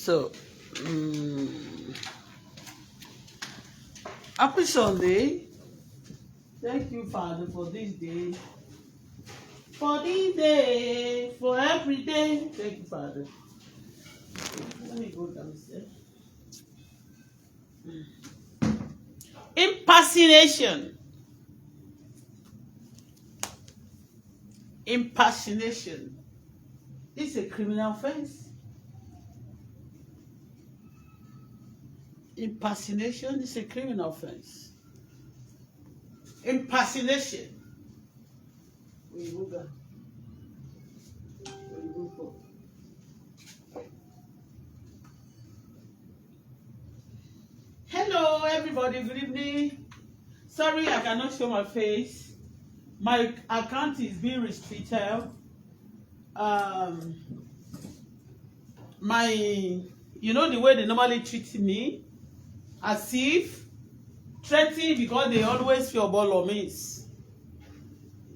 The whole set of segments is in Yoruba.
So, happy Sunday. Thank you, Father, for this day. For this day, for every day. Thank you, Father. Let me go downstairs. Impersonation. Impersonation. It's a criminal offense. Impersonation is a criminal offense. Impersonation. Hello, everybody. Good evening. Sorry, I cannot show my face. My account is being restricted. You know the way they normally treat me, as if threatening because they always feel ball miss.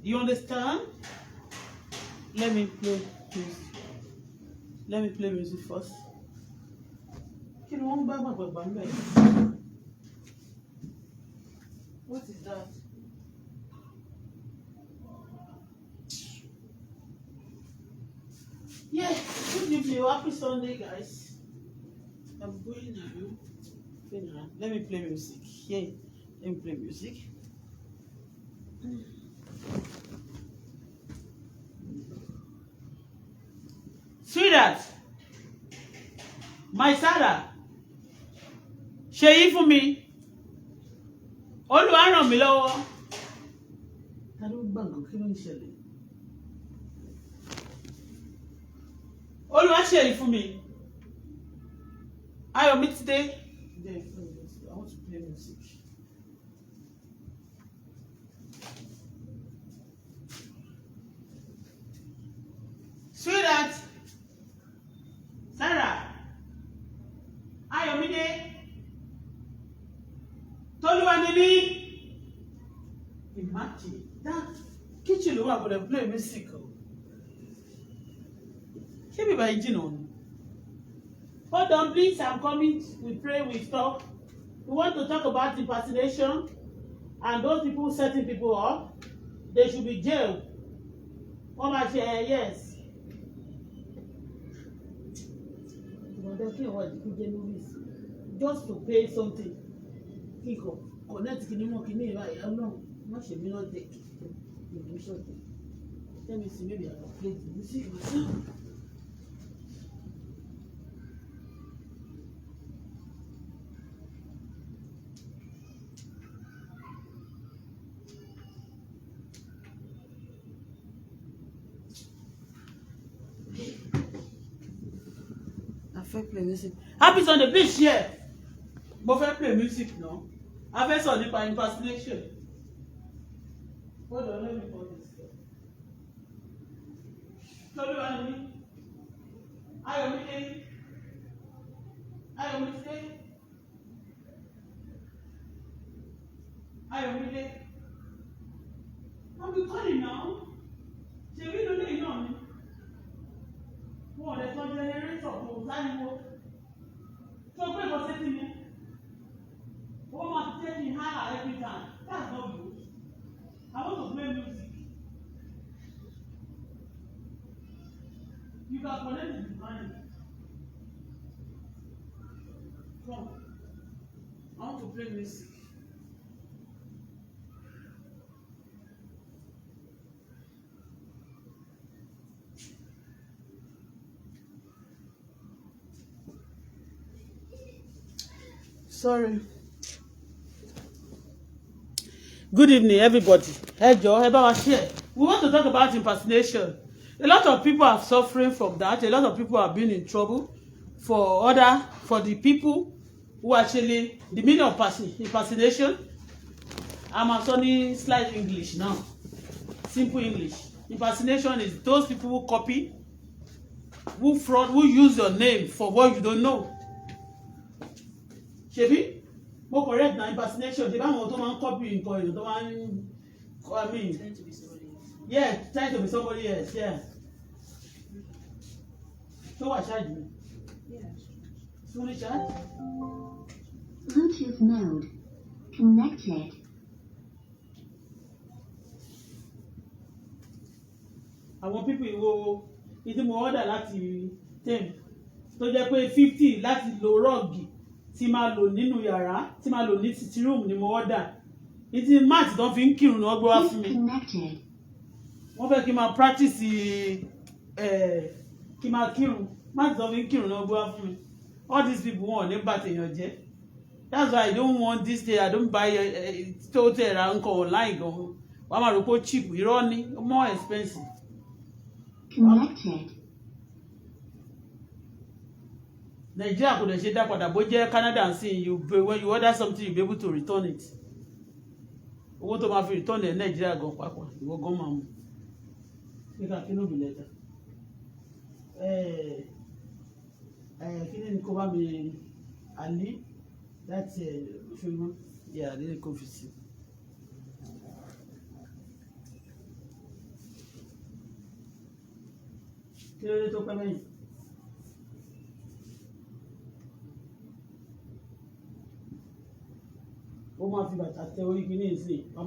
Do you understand? Let me play music first. What is that? Yeah, good evening. Happy Sunday, guys. I'm going now. Let me play music. Yeah, let me play music. Sweetheart, my Sarah, ṣe yí fún mi. Olúwa ràn mí lọ́wọ́. Ta ló gbà nǹkan kí ló ń ṣẹlẹ̀? Olúwa ṣe yí fún mi. Ayọ̀ mi ti dé. I want to play music. Sweetheart, Sarah, Ayọ̀ mi dé. Toluwa ni mi. Imagine that kitchen ló wà for play music. Ṣé bí báyìí jìnnà ni? Hold on, please. I'm coming. We pray, we talk. We want to talk about impersonation and those people setting people up. They should be jailed. What about yes. Just to pay something. Connect kini right. I'm not sure me not take. Let me see, maybe I can play the music myself. Play music. Happy Sunday, please share. Mo fẹ́ play music now. I fẹ́ sọ nípa impersonation. Hold on, let me put this here. Toluwa ni mi. Ayọ̀ mi dé. Ayọ̀ mi dé. Ayọ̀ mi dé. I'll be calling now. Ṣé bí ló lè náà ni? Wọ́n lè tọ́ generator kò sáyẹ̀wò. So pé kò sí ti mi. Wọ́n máa ti take me higher every time. That's not good. I want to play music. You can connect it with mine. Come. I want to play music. Sorry. Good evening, everybody. Hey, Joe. Hey, Baba, share. We want to talk about impersonation. A lot of people are suffering from that. A lot of people have been in trouble. For the people who actually, the meaning of impersonation. I'm actually slight English now. Simple English. Impersonation is those people who copy, who fraud, who use your name for what you don't know. Ṣebí mo correct na impersonation ṣe báwọn tó máa ń copy nǹkan èèyàn tó máa ń trying to be somebody else. Yeah, trying to be somebody else. Yeah. So what charge me? Yeah. Bluetooth mode. Connected. Àwọn people ìwo ìdí mo order láti 10 tó jẹ́ pé 50 láti lo rọ́ọ̀gì tí máa lò nínú yàrá tí máa lò ní sitting room ni mo order. Ìdí mat tó fi ń kírun náà gbé wá fún mi. Wọ́n fẹ́ kí n máa practice kí n máa kírun. Mat tó fi ń kírun náà gbé wá fún mi. All these people wọn ò ní bà tèèyàn jẹ́. That's why I don't want this day. I don't buy tó tẹ̀ ra nǹkan online gan. Wọ́n máa rò pé cheap irọ́ ni more expensive. Connected. Nigeria kò lè ṣe dá padà bó jẹ́ Canada and see you when you order something you be able to return it. Owó tó máa fi return ẹ̀ Nigeria gan pàápàá ìwọ gan máa mú. Nígbà kí ló bí lẹ́tà. Kí ni kò bá mi àní láti ṣùgbọ́n yà ní kò fi sí. Kí ló dé tó pẹ́ lẹ́yìn? Ó máa fi bàtà tẹ orí kìíní ìsìn, wọ́n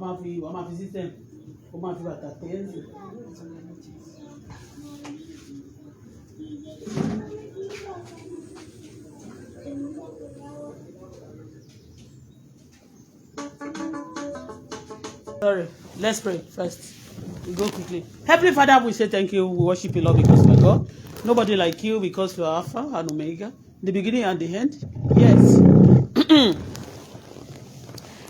máa fi system, ó máa fi bàtà tẹ ẹ̀sìn. Sorry, let's pray first. We go quickly. Heavenly Father, we say thank you. We worship you, Lord, because you are God. Nobody like you because you are Alpha and Omega, the beginning and the end. Yes.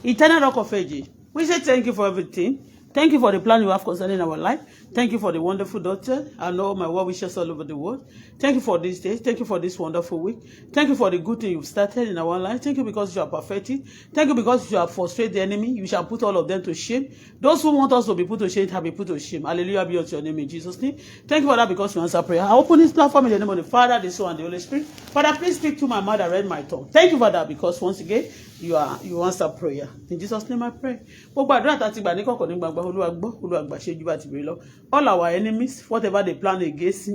Eternal Rock of Ages. We say thank you for everything. Thank you for the plan you have concerning our life. Thank you for the wonderful daughter and all my well wishes all over the world. Thank you for this day. Thank you for this wonderful week. Thank you for the good thing you've started in our life. Thank you because you are perfected. Thank you because you have frustrated the enemy. You shall put all of them to shame. Those who want us to be put to shame have been put to shame. Hallelujah be unto your name in Jesus' name. Thank you for that because you answer prayer. I open this platform in the name of the Father, the Son, and the Holy Spirit. Father, please speak to my mouth and read my tongue. Thank you for that because once again, you answer prayer. In Jesus' name I pray. All our enemies, whatever they plan against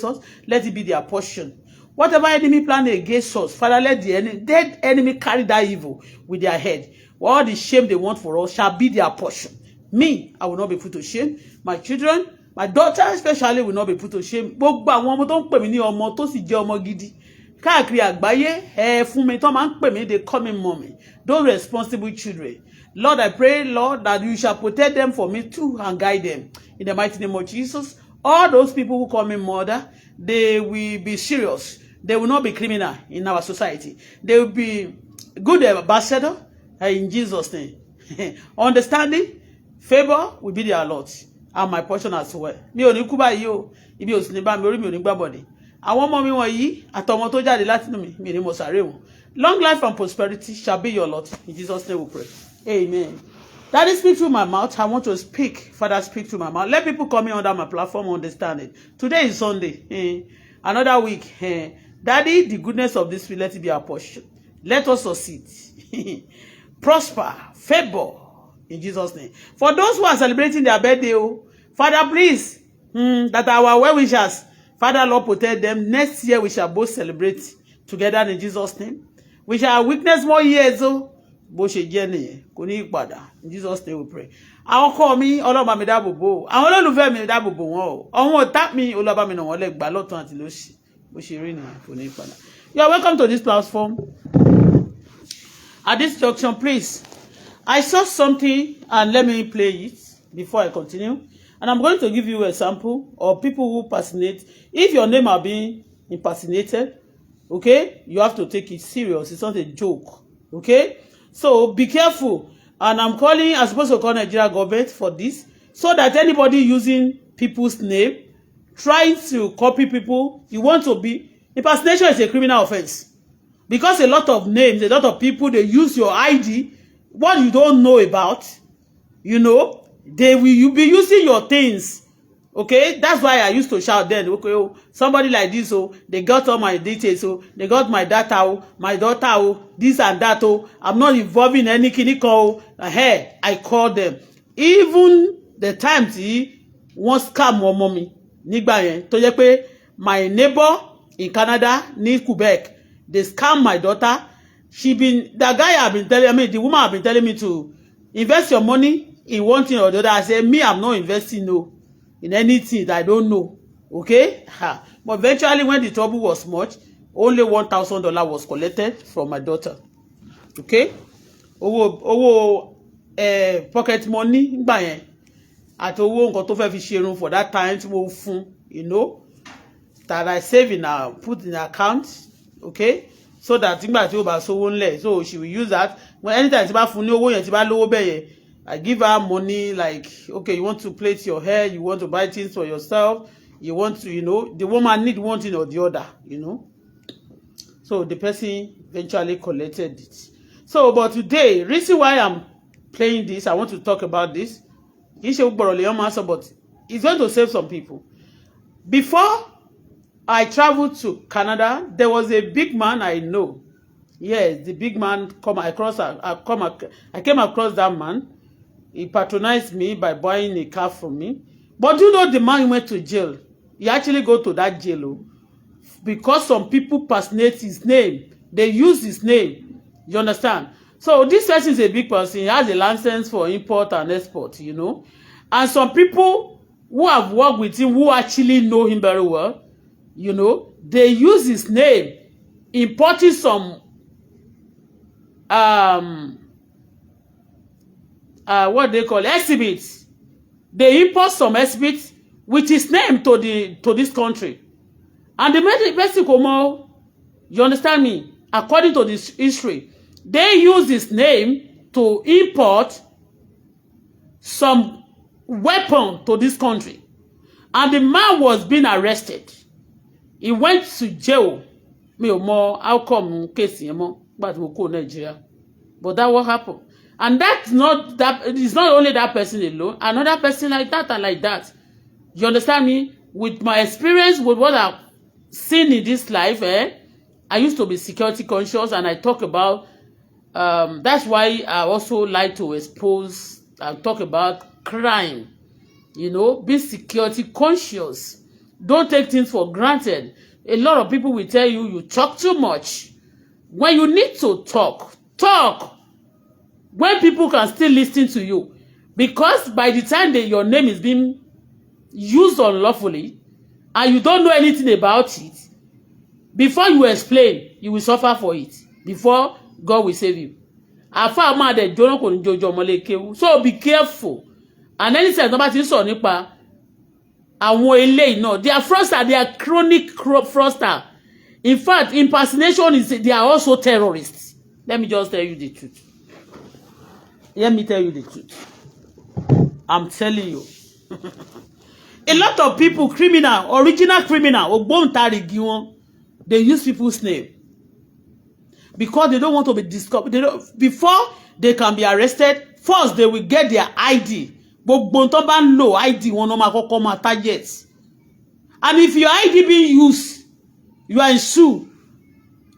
us, let it be their portion. Whatever enemy plan against us, Father, let the dead enemy carry that evil with their head. All the shame they want for us shall be their portion. Me, I will not be put to shame. My children, my daughter especially will not be put to shame. Gbogbo àwọn ọmọ tó ń pè mí ní ọmọ tó sì jẹ́ ọmọ gidi. Káàkiri àgbáyé, fún mi tó máa ń pè mí, they call me mommy. Those responsible children. Lord, I pray, Lord, that you shall protect them for me too and guide them. In the mighty name of Jesus, all those people who call me mother, they will be serious. They will not be criminal in our society. They will be good ambassador in Jesus' name. Understanding, favor will be their lot and my portion as well. Mi ò ní kú báyìí o, ibi ò sì ní bá mi, orí mi ò ní gbàbọ̀dẹ̀. Àwọn ọmọ mi wọ̀nyí àtọmọ tó jáde láti inú mi ní mo sáré wọn. Long life and prosperity shall be your lot. In Jesus' name we pray. Amen. Daddy, speak through my mouth. I want to speak. Father, speak through my mouth. Let people coming under my platform understand it. Today is Sunday. Another week. Daddy, the goodness of this week, let it be our portion. Let us succeed. Prosper. Favor. In Jesus' name. For those who are celebrating their birthday, Father, please, that our well-wishers, Father, Lord, protect them. Next year, we shall both celebrate together in Jesus' name. We shall witness more years, bó ṣe jẹ́ nìyẹn kò ní ìpadà in Jesus name we pray. Àwọn ọkọ mi Ọlọ́run mi dáàbò bò àwọn olólùfẹ́ mi dáàbò bò wọn o àwọn ọ̀tá mi Olúwa mi nà wọ́n lẹ́gbàá lọ́tún àti lósì bó ṣe rí nìyẹn kò ní ìpadà. You are welcome to this platform. At this junction, please, I saw something and let me play it before I continue. And I'm going to give you a sample of people who personate. If your name are being impersonated, okay, you have to take it serious. It's not a joke, okay? So be careful. And I'm supposed to call Nigeria government for this, so that anybody using people's name, trying to copy people, you want to be, impersonation is a criminal offense. Because a lot of names, a lot of people, they use your ID, what you don't know about, you'll be using your things. Okay, that's why I used to shout then. Okay, somebody like this, they got all my details, they got my data, my daughter, this and that. I'm not involved in any clinical. Hey, I call them. Even the time one scam one mommy, nígbà yẹn tó jẹ́ pé my neighbor in Canada ní Quebec, They scam my daughter. The woman have been telling me to invest your money in one thing or the other. I say, me, I'm not investing in anything that I don't know. Okay? But eventually, when the trouble was much, only $1,000 was collected from my daughter. Okay? Pocket money ngbà yẹn àti owó nǹkan tó fẹ́ fi ṣerun for that time tí mo fún, that I save in her, put in her account, okay, so that ngbà tí ó bá sówó ńlẹ̀, so she will use that when anytime tí bá fún ní owó yẹn tí bá lówó bẹ́ẹ̀ yẹn, I give her money like, okay, you want to plait your hair, you want to buy things for yourself, you want to, the woman need one thing or the other, so the person eventually collected it. So, but today, reason why I'm playing this, I want to talk about this. But it's going to save some people. Before I traveled to Canada, there was a big man I know. Yes, the big man I came across that man. He patronized me by buying a car from me. But the man went to jail. He actually go to that jail because some people personate his name. They use his name. You understand? So this person is a big person. He has a license for import and export, And some people who have worked with him, who actually know him very well, they use his name, importing some, what they call exhibits. They import some exhibits with his name to this country. And the person come, you understand me? According to this history, they use his name to import some weapon to this country. And the man was being arrested. He went to jail. How come case but we call Nigeria? But that what happened. And it's not only that person alone, another person like that and like that. You understand me? With my experience, with what I've seen in this life, I used to be security conscious, and I talk about that's why I also like to expose and talk about crime. Be security conscious. Don't take things for granted. A lot of people will tell you talk too much. When you need to talk. When people can still listen to you. Because by the time your name is being used unlawfully, and you don't know anything about it, before you explain, you will suffer for it. Before God will save you. So be careful. And anytime nobody is on nípa àwọn eléyìí náà, they are fraudsters, they are chronic fraudsters. In fact, impersonation they are also terrorists. Let me just tell you the truth. Let me tell you the truth. I'm telling you. A lot of people, original criminal, they use people's name. Because they don't want to be discovered. Before they can be arrested, first they will get their ID. ID target. And if your ID being used, you are in sue.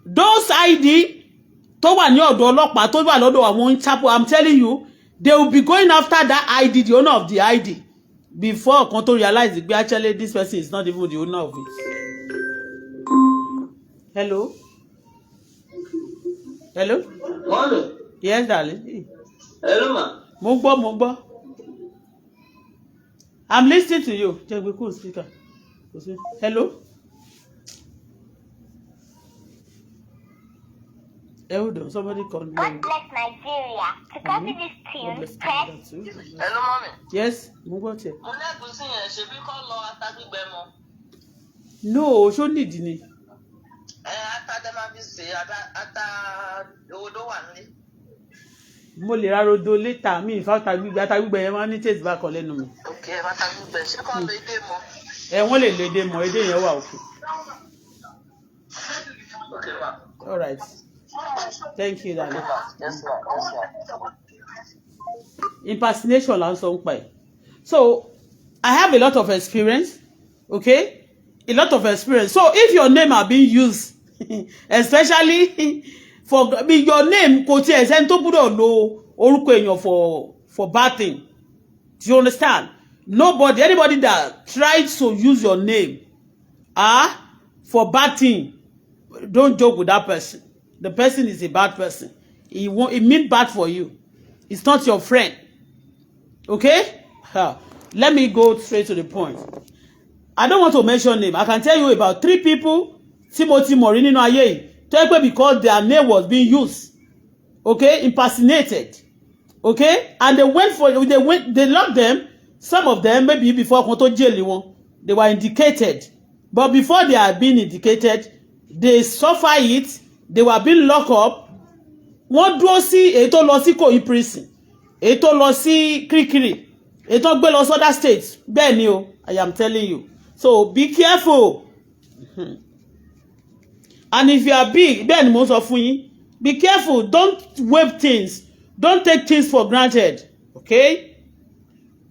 Those ID, I'm telling you, they will be going after that ID, the owner of the ID, before to realize that actually this person is not even the owner of it. Hello? Hello? Hello? Yes, darling. Hello, ma. Mo. I'm listening to you. Speaker. Hello? Hold on, somebody call me. God bless Nigeria. To copy this tune, press. Hello, mommy. Yes, mo here. No, No, show need ni. Mo lè ra rodo later mi ata gbígbẹ yẹn máa ní taste back on lẹ́nu mi. Okay, ata gbígbẹ ṣé kò lè dé mọ́. Wọ́n lè dé mọ́, èdè yẹn wà okay. Okay, ma. All right. Thank you, darling. Yes, ma. Impersonation la ń sọ ń pa ẹ̀. So, I have a lot of experience, okay? A lot of experience. So, if your name are being used, especially for your name, kò tiẹ̀ sẹ́ni tó gbọ́dọ̀ lo orúkọ èèyàn for bad thing. Do you understand? Anybody that tries to use your name for bad thing, don't joke with that person. The person is a bad person. It mean bad for you. It's not your friend. Okay? Let me go straight to the point. I don't want to mention name. I can tell you about 3 people. Timothy Morini no aye. Because their name was being used. Okay? Impersonated. Okay? And they locked them. Some of them, maybe before they were indicated. But before they had been indicated, they suffer it. They were being locked up. Wọ́n dúró sí èyí tó lọ sí Ìkòyí prison, èyí tó lọ sí Kirikiri, èyí tó gbé lọ sí other states. Bẹ́ẹ̀ ni o, I am telling you. So be careful. And if you are big, bẹ́ẹ̀ ni mo sọ fún yín, be careful. Don't wave things. Don't take things for granted. Okay?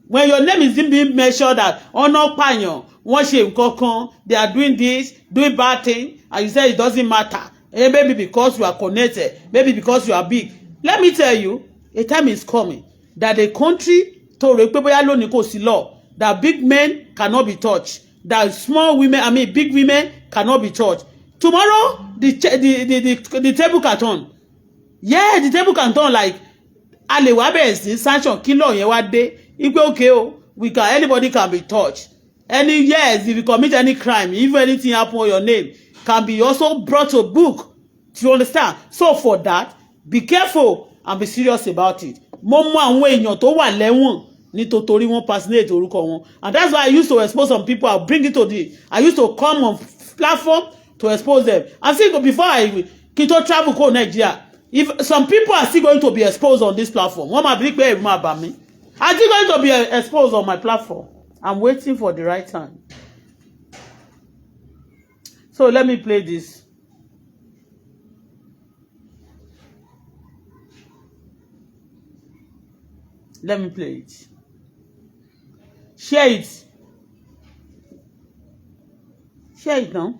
When your name is being mentioned that ọ̀nà pààyàn, wọ́n ṣe nǹkan kan, they are doing this, doing bad thing, and you say it doesn't matter. Maybe because you are connected, maybe because you are big. Let me tell you, a time is coming that the country that big men cannot be touched, that small women, big women cannot be touched. Tomorrow, the table can turn. Yeah, the table can turn like sanction kilo yen wa de. Okay, anybody can be touched. If you commit any crime, if anything happen on your name, can be also brought to book. Do you understand? So for that, be careful and be serious about it. Mo mọ àwọn èèyàn tó wà lẹ́wọ̀n nítorí wọ́n personate orúkọ wọn. And that's why I used to expose some people. I used to come on platform to expose them. And see, before I travel to Nigeria, if some people are still going to be exposed on this platform, I'm still going to be exposed on my platform. I'm waiting for the right time. So let me play this. Let me play it. Share it. Share it now.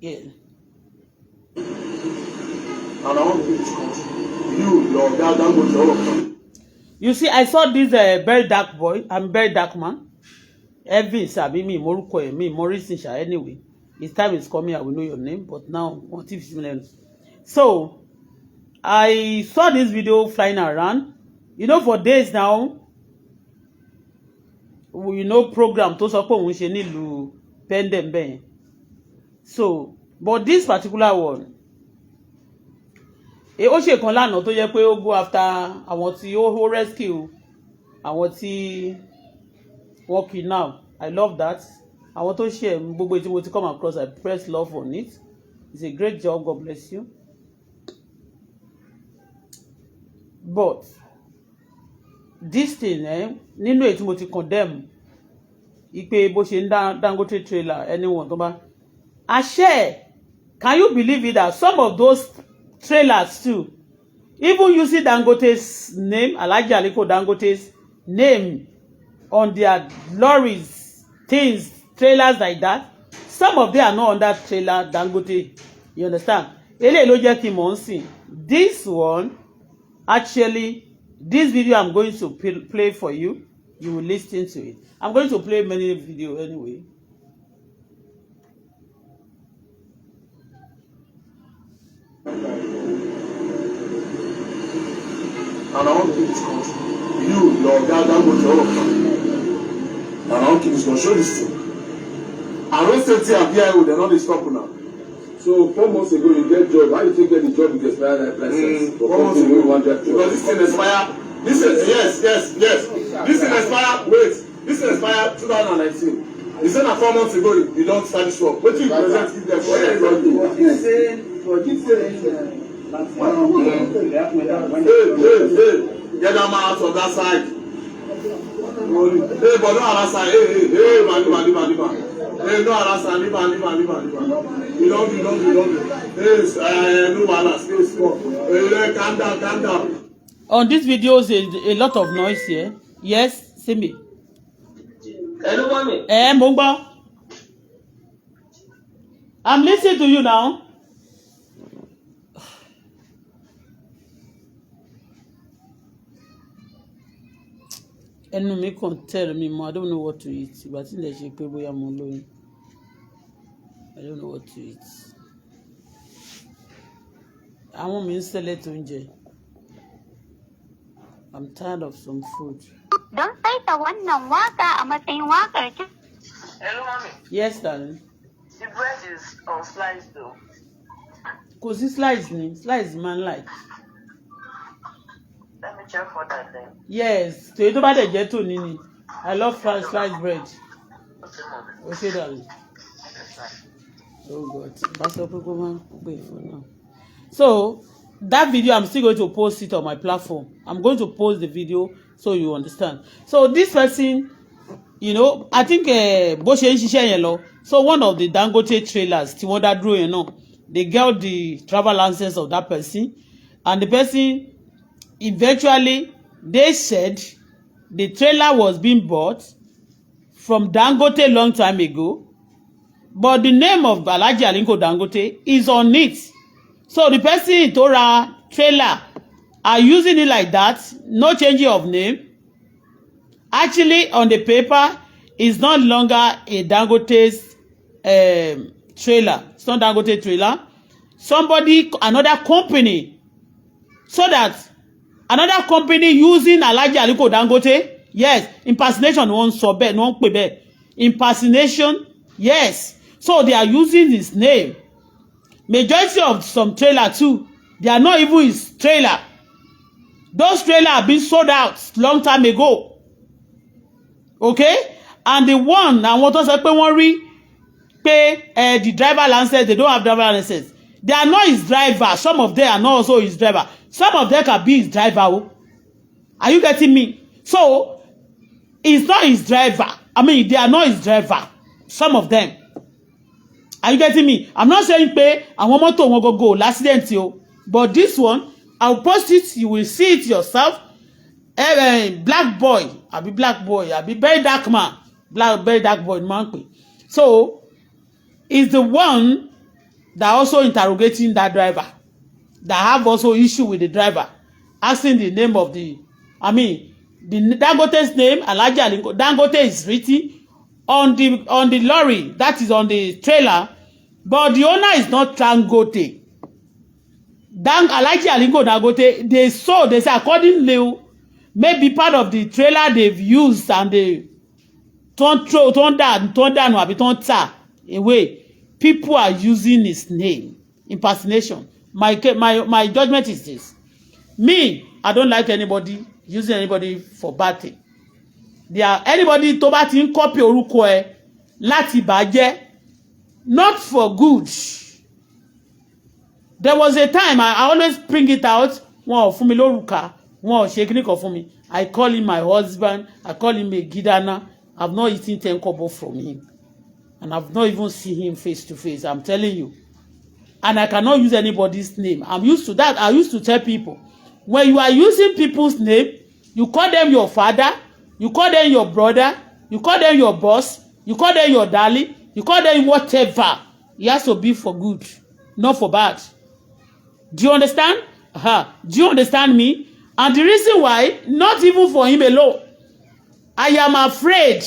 Yeah. You see, I saw this very dark boy. I'm very dark man. Evans, me, Moruko, me, Morrison, anyway. His time is coming, I will know your name, but now, what if you know? So, I saw this video flying around. You know, for days now, program to support we should need to pen them ben. So, but this particular one, ó ṣe kan lánàá tó yẹ pé ó go after àwọn tí ó rescue, àwọn tí wọ́n kidnap. I love that. Àwọn tó share gbogbo tí mo ti come across, I press love on it. It's a great job. God bless you. But this thing, nínú èyí tí mo ti condemn, ipe bó ṣe ń Dangote trailer, anyone tó bá. I share. Can you believe it that some of those trailers too, even using Dangote's name, Alhaji Aliko Dangote's name on their lorries, things, trailers like that, some of them are not under trailer Dangote. You understand? Eléyìí ló jẹ́ kí mò ń sìn. This one, actually, this video I'm going to play for you. You will listen to it. I'm going to play many videos anyway. And I want to keep this country. Your dad, I'm going to all of them. And I want to keep this country. Show this thing. And when safety and PIO, they're not stopping now. So 4 months ago, you get job. Why you think get the job with expired license? 4 months ago, you want that job. Because this thing expire. This is yes. This thing expire. Wait, this thing expire 2019. You said that 4 months ago, you don't start this work. What do you present? Give them for Get them out of that side. Hey, but no other side. Hey, man. Hey, no other side. Leave. You don't. Hey, no balance. Stay small. Hey, calm down. On this video, there's a lot of noise here. Yes, see me. Hello, mommy. Mungba. I'm listening to you now. Ẹnu mi kàn tell me more. I don't know what to eat. But in the shape where I'm alone. I don't know what to eat. I want me to select oúnjẹ. I'm tired of some food. Don't say the one no waka, I'm a thing waka. Hello, mommy. Yes, darling. The bread is on slice though. Kò sí slice ni, slice man like. Let me check for that then. Yes, tèyí tó bá dẹ̀ jẹ́ tòní ni. I love sliced bread. Okay, mommy. Okay, darling. Yes, sir. Oh God, that's what people want to pay for now. So that video, I'm still going to post it on my platform. I'm going to post the video so you understand. So this person, you know, I think bó ṣe ń ṣiṣẹ́ yẹn lọ. So one of the Dangote trailers, tí wọ́n dá dúró yẹn náà, they got the travel license of that person, and the person eventually they said the trailer was being bought from Dangote long time ago, but the name of Alhaji Aliko Dangote is on it. So the person tó ra trailer are using it like that, no changing of name. Actually, on the paper, it's not longer a Dangote's trailer. It's not Dangote trailer. Somebody, another company, so that another company using Alhaji Aliko Dangote, yes, impersonation won't sọ bẹ́ẹ̀, won't pè bẹ́ẹ̀. Impersonation, yes. So they are using his name. Majority of some trailer too, they are not even his trailer. Those trailers have been sold out long time ago. Okay? And the one, àwọn tó sọ pé wọ́n rí pé the driver license, they don't have driver license. They are not his driver. Some of them are not also his driver. Some of them can be his driver. Are you getting me? So, it's not his driver. I mean, they are not his driver. Some of them. Are you getting me? I'm not saying pé àwọn mọ́tò wọn go l'accident o. But this one, I'll post it. You will see it yourself. Black boy, àbí very dark man. Very dark boy, man. So, is the one that also interrogating that driver, that have also issue with the driver, asking the name of the, I mean, the Dangote's name, Alhaji Aliko Dangote is written on the lorry, that is on the trailer, but the owner is not Dangote. Alhaji Aliko Dangote, they say accordingly, maybe part of the trailer they've used and they turn down, or turn away. People are using his name. Impersonation. My judgment is this. Me, I don't like anybody using anybody for bad thing. There are anybody tó bá ti ń copy orúkọ ẹ láti bàjẹ́, not for good. There was a time I always bring it out. Wọn ò fún mi lórúkà, wọn ò ṣe kíní kan fún mi. I call him my husband. I call him a gidana. I've not eaten 10 kobo from him. And I've not even seen him face to face. I'm telling you. And I cannot use anybody's name. I'm used to that. I used to tell people, when you are using people's name, you call them your father, you call them your brother, you call them your boss, you call them your darling, you call them whatever. It has to be for good, not for bad. Do you understand? Do you understand me? And the reason why, not even for him alone, I am afraid.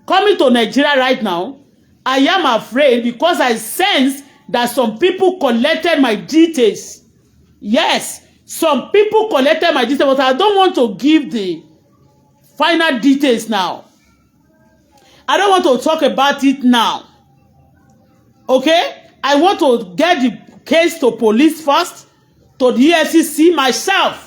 Coming to Nigeria right now, I am afraid because I sense that some people collected my details. Yes, some people collected my details, but I don't want to give the final details now. I don't want to talk about it now. Okay? I want to get the case to police first, to the EFCC myself.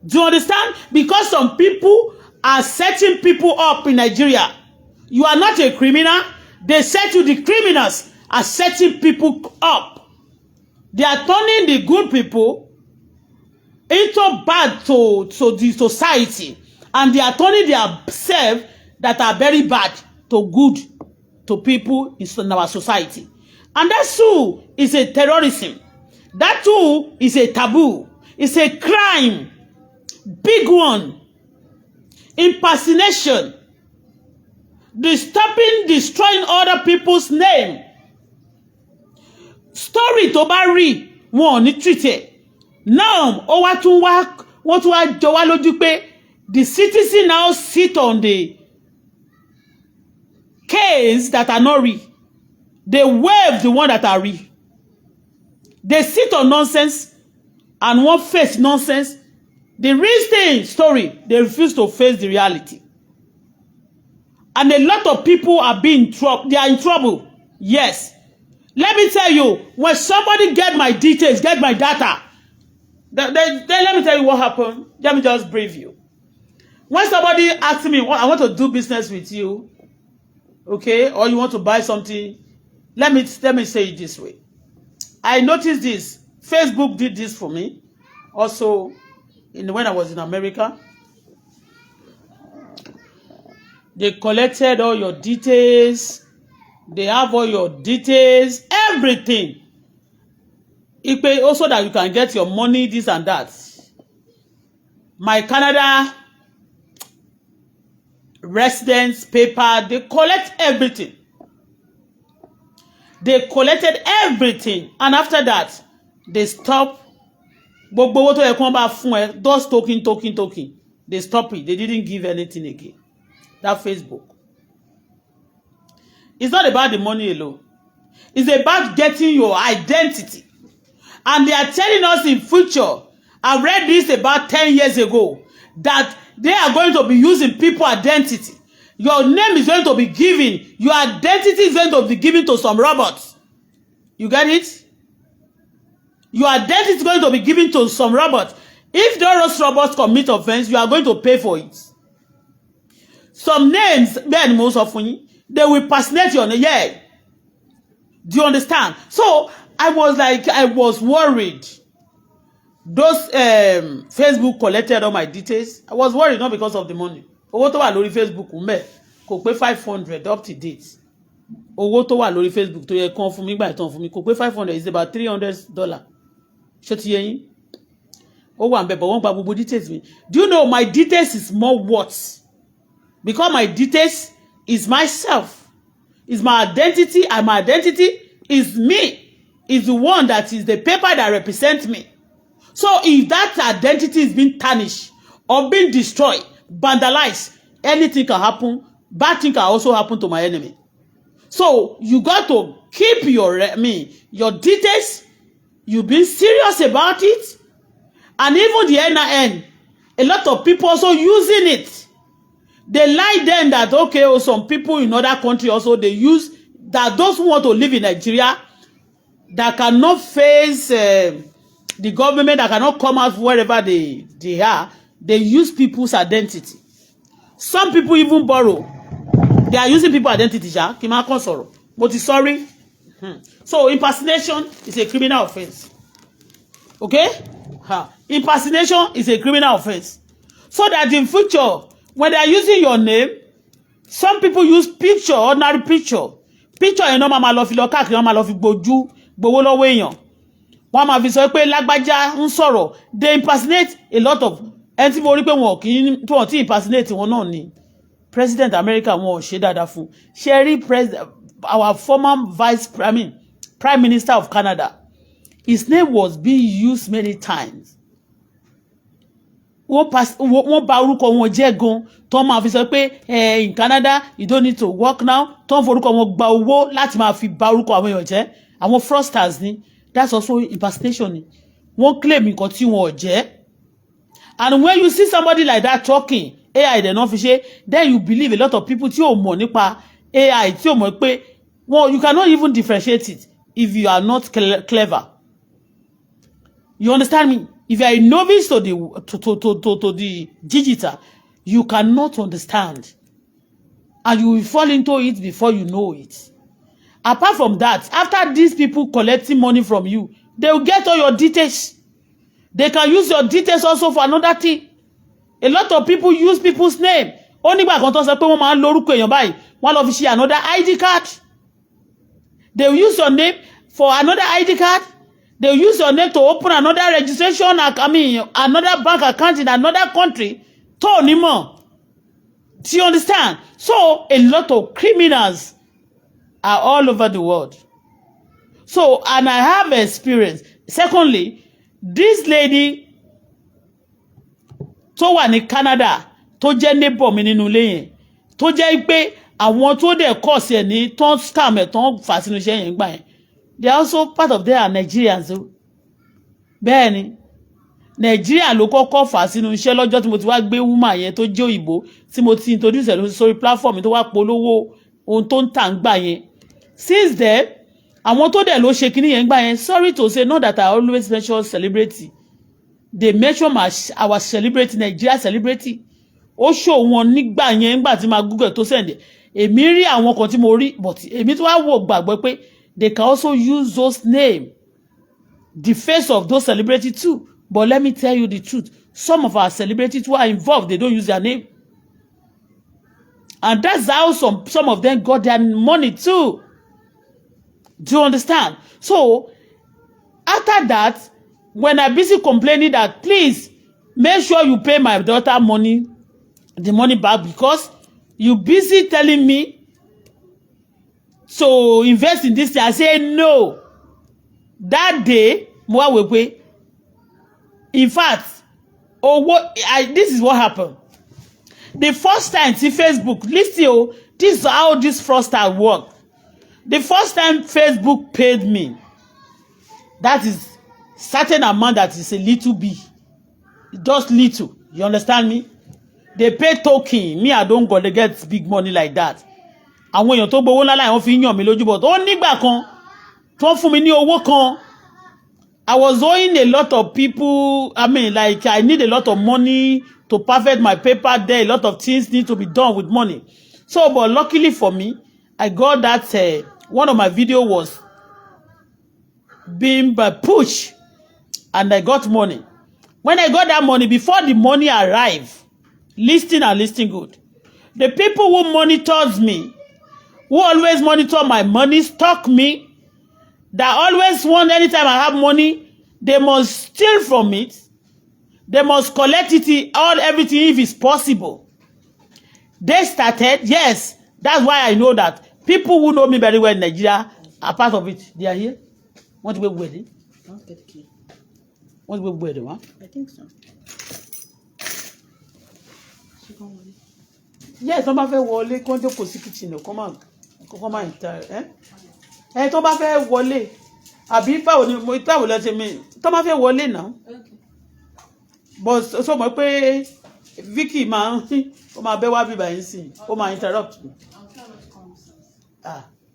Do you understand? Because some people are setting people up in Nigeria. You are not a criminal. They set you, the criminals are setting people up. They are turning the good people into bad to the society. And they are turning themselves that are very bad to good to people in our society. And that too is a terrorism. That too is a taboo. It's a crime. Big one. Impersonation, destroying other people's name. Story tó bá rí wọn ò ní treat ẹ. Now, wọ́n tún wá jọ wá lójú pé the citizen now sit on the case that are not real. They wave the one that are real. They sit on nonsense and won't face nonsense. The real thing story, they refuse to face the reality. And a lot of people are being trouble. They are in trouble. Yes. Let me tell you, when somebody get my details, get my data, then let me tell you what happened. Let me just brief you. When somebody asks me, I want to do business with you, okay, or you want to buy something, let me say it this way. I noticed this. Facebook did this for me. Also, when I was in America, they collected all your details. They have all your details, everything. It pay also that you can get your money, this and that. My Canada residence paper, they collect everything. They collected everything, and after that, they stop. Those talking. They stop it. They didn't give anything again. That Facebook. It's not about the money alone. It's about getting your identity. And they are telling us in future, I read this about 10 years ago, that they are going to be using people identity. Your name is going to be given. Your identity is going to be given to some robots. You get it? Your identity is going to be given to some robots. If those robots commit offense, you are going to pay for it. Some names, then most often, they will personate your name. Yeah. Do you understand? So I was worried. Those Facebook collected all my details. I was worried not because of the money. Owó tó wà lórí Facebook kò pé 500 up to date. Owó tó wà lórí Facebook tó yẹ kàn fún mi gbà tán fún mi kò pé 500 is about $300. Ṣó ti yé yín? Ó wà ńbẹ̀ but wọ́n gba gbogbo details mi. Do you know my details is more worth? Because my details is myself. Is my identity, and my identity is me. Is the one that is the paper that represents me. So if that identity is being tarnished or being destroyed, vandalized, anything can happen. Bad thing can also happen to my enemy. So you got to keep your details. You being serious about it. And even the NIN, a lot of people also using it. They lie then that, okay, or some people in other countries also, they use that those who want to live in Nigeria, that cannot face the government, that cannot come out wherever they are, they use people's identity. Some people even borrow. They are using people's identity. But sorry. So impersonation is a criminal offense. Okay? Impersonation is a criminal offense. So that in future, when they are using your name, some people use picture, ordinary picture. Picture yẹn náà máa lọ fi lọ káàkiri, wọ́n máa lọ fi gbowó lọ́wọ́ èèyàn. Wọ́n máa fi sọ pé lágbájá ń sọ̀rọ̀. They impersonate a lot of. Ẹni tí mo rí pé wọn kì í tí wọ́n ti impersonate wọn náà ni President America wọn ò ṣe dáadáa fún. Sherry President, our former Prime Minister of Canada, his name was being used many times. Wọ́n bà orúkọ wọn jẹ́ gan tó máa fi sọ pé in Canada you don't need to work now tó ń forúkọ wọn gba owó láti máa fi bà orúkọ àwọn èèyàn jẹ́ àwọn fraudsters ni. That's also impersonation ni. Wọ́n claim nǹkan tí wọn ò jẹ́. And when you see somebody like that talking AI dem no fi ṣe, then you believe a lot of people tí ò mọ̀ nípa AI tí ò mọ̀ pé you cannot even differentiate it if you are not clever. You understand me? If you are a novice to the digital, you cannot understand. And you will fall into it before you know it. Apart from that, after these people collecting money from you, they will get all your details. They can use your details also for another thing. A lot of people use people's name. Only by kan tó sọ pé wọ́n máa ń lórúkọ èèyàn báyìí, wọ́n lọ fi ṣe another ID card. They will use your name for another ID card. They use your name to open another registration, another bank account in another country. Do you understand? So, a lot of criminals are all over the world. So, and I have experience. Secondly, this lady tó wà ní Canada, tó jẹ́ neighbor mi nínú ilé yẹn, tó jẹ́ pé àwọn tó dẹ̀ cause ẹ̀ ní ton scam ẹ̀ ton fà sínú iṣẹ́ yẹn gbà yẹn they are also part of their Nigerians o bẹ́ẹ̀ ni Nigeria ló kọ́kọ́ fà sínú iṣẹ́ lọ́jọ́ tí mo ti wá gbé woman yẹn tó jẹ́ òyìnbó tí mo ti introduce ẹ̀ sórí platform tó wá polówó ohun tó ń tà ń gbà yẹn since then àwọn tó dẹ̀ ló ṣe kíní yẹn gbà yẹn sorry to say not that I always mention celebrity they mention our celebrity Nigeria celebrity ó show wọn nígbà yẹn nígbà tí máa Google tó send èmi rí àwọn kan tí mo rí but èmi tó wá wò gbàgbọ́ pé they can also use those name the face of those celebrity too but let me tell you the truth some of our celebrities who are involved they don't use their name and that's how some of them got their money too. Do you understand? So after that, when I busy complaining that please make sure you pay my daughter money, the money back because you busy telling me to invest in this thing, I say no. That day, in fact, this is what happened. The first time see Facebook, listen, this is how this fraudster work. The first time Facebook paid me, that is certain amount that is a little bit, just little. You understand me? They pay token. Me, I don't go to get big money like that. And when you talk about online, I fi yàn mí lójú but ó nígbà kan tó fún mi ní owó kan. I was owing a lot of people. I mean, like I need a lot of money to perfect my paper there. A lot of things need to be done with money. So, but luckily for me, I got that. One of my video was being pushed, and I got money. When I got that money, before the money arrived, listing good. The people who monitors me, who always monitor my money, stalk me, that always want anytime I have money, they must steal from it. They must collect it, everything if it's possible. They started, yes, that's why I know that people who know me very well in Nigeria are part of it. They are here. Want to be wedding? Want to be wedding, huh? I think so. Yes, tó bá fẹ́ wọlé kó jókòó sí kitchen kó má ìta tó bá fẹ́ wọlé àbí báwo ni mo ìta wò lọ ṣe mi tó bá fẹ́ wọlé náà but so mọ̀ pé Vicky máa bẹ́ wá bíbá yín sí ó máa interrupt me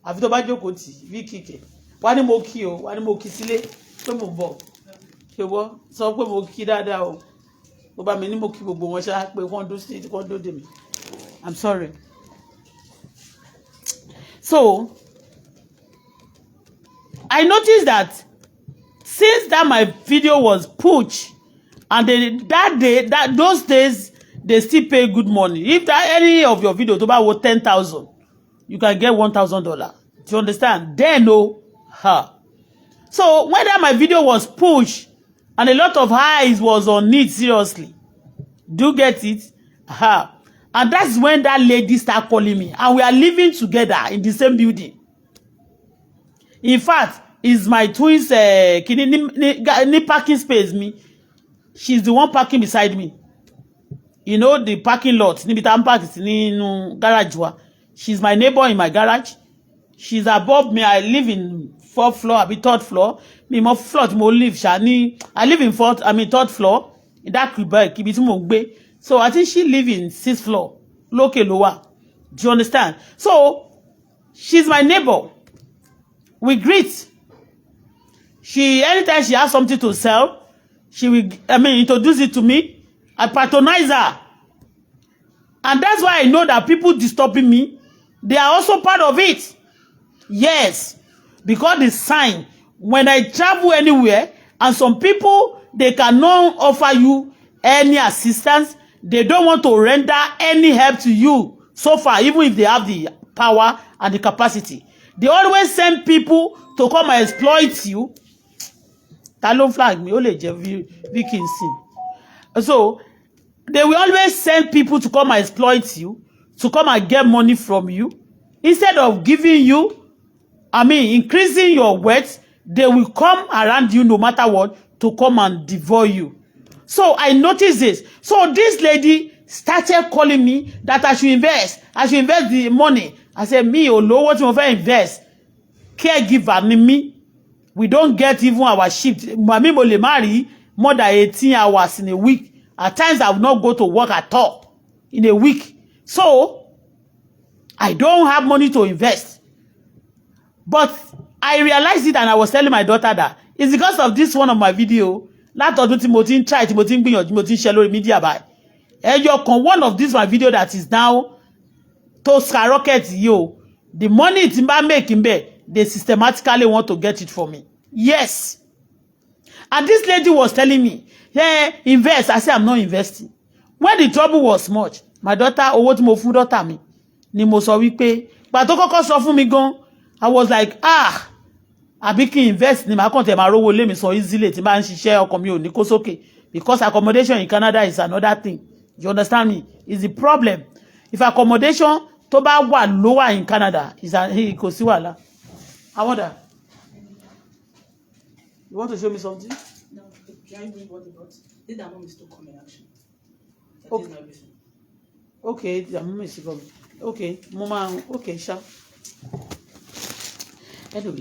àfi tó bá jókòó tì Vicky kẹ̀ wá ní mo kí o wá ní mo kí sílé pé mo bọ̀ ṣùgbọ́n sọ pé mo kí dáadáa o mo bá mi ní mo kí gbogbo wọn ṣá pé wọ́n dó dé mi. I'm sorry. So, I noticed that since that my video was pushed, and those days, they still pay good money. If any of your video to buy worth 10,000, you can get $1,000. Do you understand? Then, So, when that my video was pushed, and a lot of eyes was on it, seriously, do you get it? And that's when that lady started calling me. And we are living together in the same building. In fact, it's my twins parking space me. She's the one parking beside me. You know the parking lot. Garage. She's my neighbor in my garage. She's above me. I live in 4th floor, I be 3rd floor. Me more floor mo live shani. I live in 3rd floor. In that Quebec, so I think she live in 6th floor, local lower. Do you understand? So she's my neighbor. We greet. Anytime she has something to sell, she will, introduce it to me. I patronize her. And that's why I know that people disturbing me, they are also part of it. Yes. Because the sign, when I travel anywhere, and some people, they cannot offer you any assistance. They don't want to render any help to you so far, even if they have the power and the capacity. They always send people to come and exploit you. Talon flag me, only Vicky. So they will always send people to come and exploit you, to come and get money from you. Instead of giving you, increasing your wealth, they will come around you no matter what to come and devour you. So I noticed this. So this lady started calling me that I should invest the money. I said, me, olówó tí mo fẹ́ invest, caregiver ni me. We don't get even our shift. Mami mo lè marry more than 18 hours in a week. At times, I will not go to work at all in a week. So, I don't have money to invest. But I realized it and I was telling my daughter that it's because of this one of my video. Látọdún tí mo ti ń try, tí mo ti ń gbìyànjú, mo ti ń share lórí media by. One of this my video that is now to skyrocket you. The money tí n bá make in bed, they systematically want to get it for me. Yes. And this lady was telling me, hey, invest. I said, I'm not investing. When the trouble was much, my daughter, owó tí mo fún daughter mi, ni mo sọ wípé, but tó kọ́kọ́ sọ fún mi gan, I was like, àbí kí invest ni màá kàn tẹ̀ máa rówó lé mi so easily tí bá ń ṣiṣẹ́ ọkàn mi ò ní kó sókè. Because accommodation in Canada is another thing. You understand me? It's the problem. If accommodation tó bá wà lower in Canada, kò sí wàhálà. I wonder. You want to show me something? No, the drive me what about. Did that mom is still coming actually? Okay. Okay, the mom is coming. Okay, mama. Okay, sure. Anyway,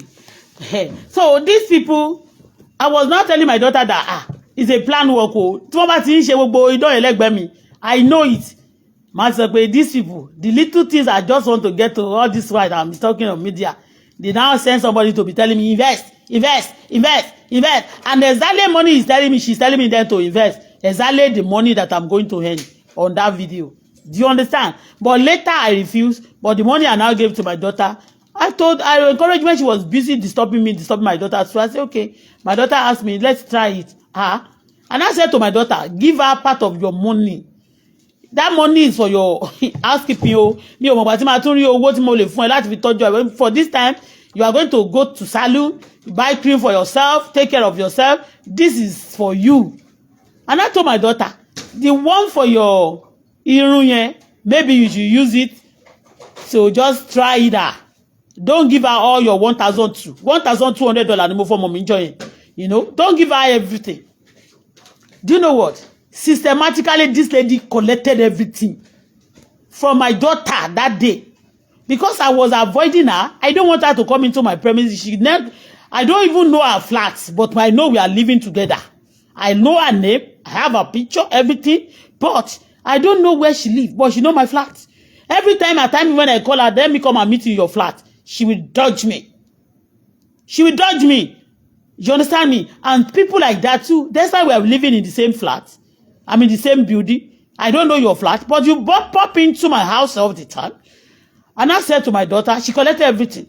so these people, I was not telling my daughter that it's a plan work. Tí wọ́n bá ti ń ṣe gbogbo idán ẹlẹ́gbẹ́ mi, I know it. These people, the little things I just want to get to all this while I'm talking on media. They now send somebody to be telling me, invest. And exactly money is telling me, she's telling me then to invest. Exactly the money that I'm going to earn on that video. Do you understand? But later I refused. But the money I now gave to my daughter, I encouraged when she was busy disturbing my daughter. So I said, okay. My daughter asked me, let's try it. And I said to my daughter, give her part of your money. That money is for your housekeeping. For this time, you are going to go to salon, buy cream for yourself, take care of yourself. This is for you. And I told my daughter, the one for your irun, maybe you should use it. So just try it out. Don't give her all your $1,200 for mom enjoying. You know, don't give her everything. Do you know what? Systematically, this lady collected everything from my daughter that day. Because I was avoiding her, I don't want her to come into my premises. I don't even know her flats, but I know we are living together. I know her name, I have her picture, everything, but I don't know where she lives, but she know my flat. Every time when I call her, let me come and meet you in your flat, she will dodge me. She will dodge me. You understand me? And people like that too, that's why we are living in the same flat. I'm in the same building. I don't know your flat, but you pop into my house all the time. And I said to my daughter, she collected everything.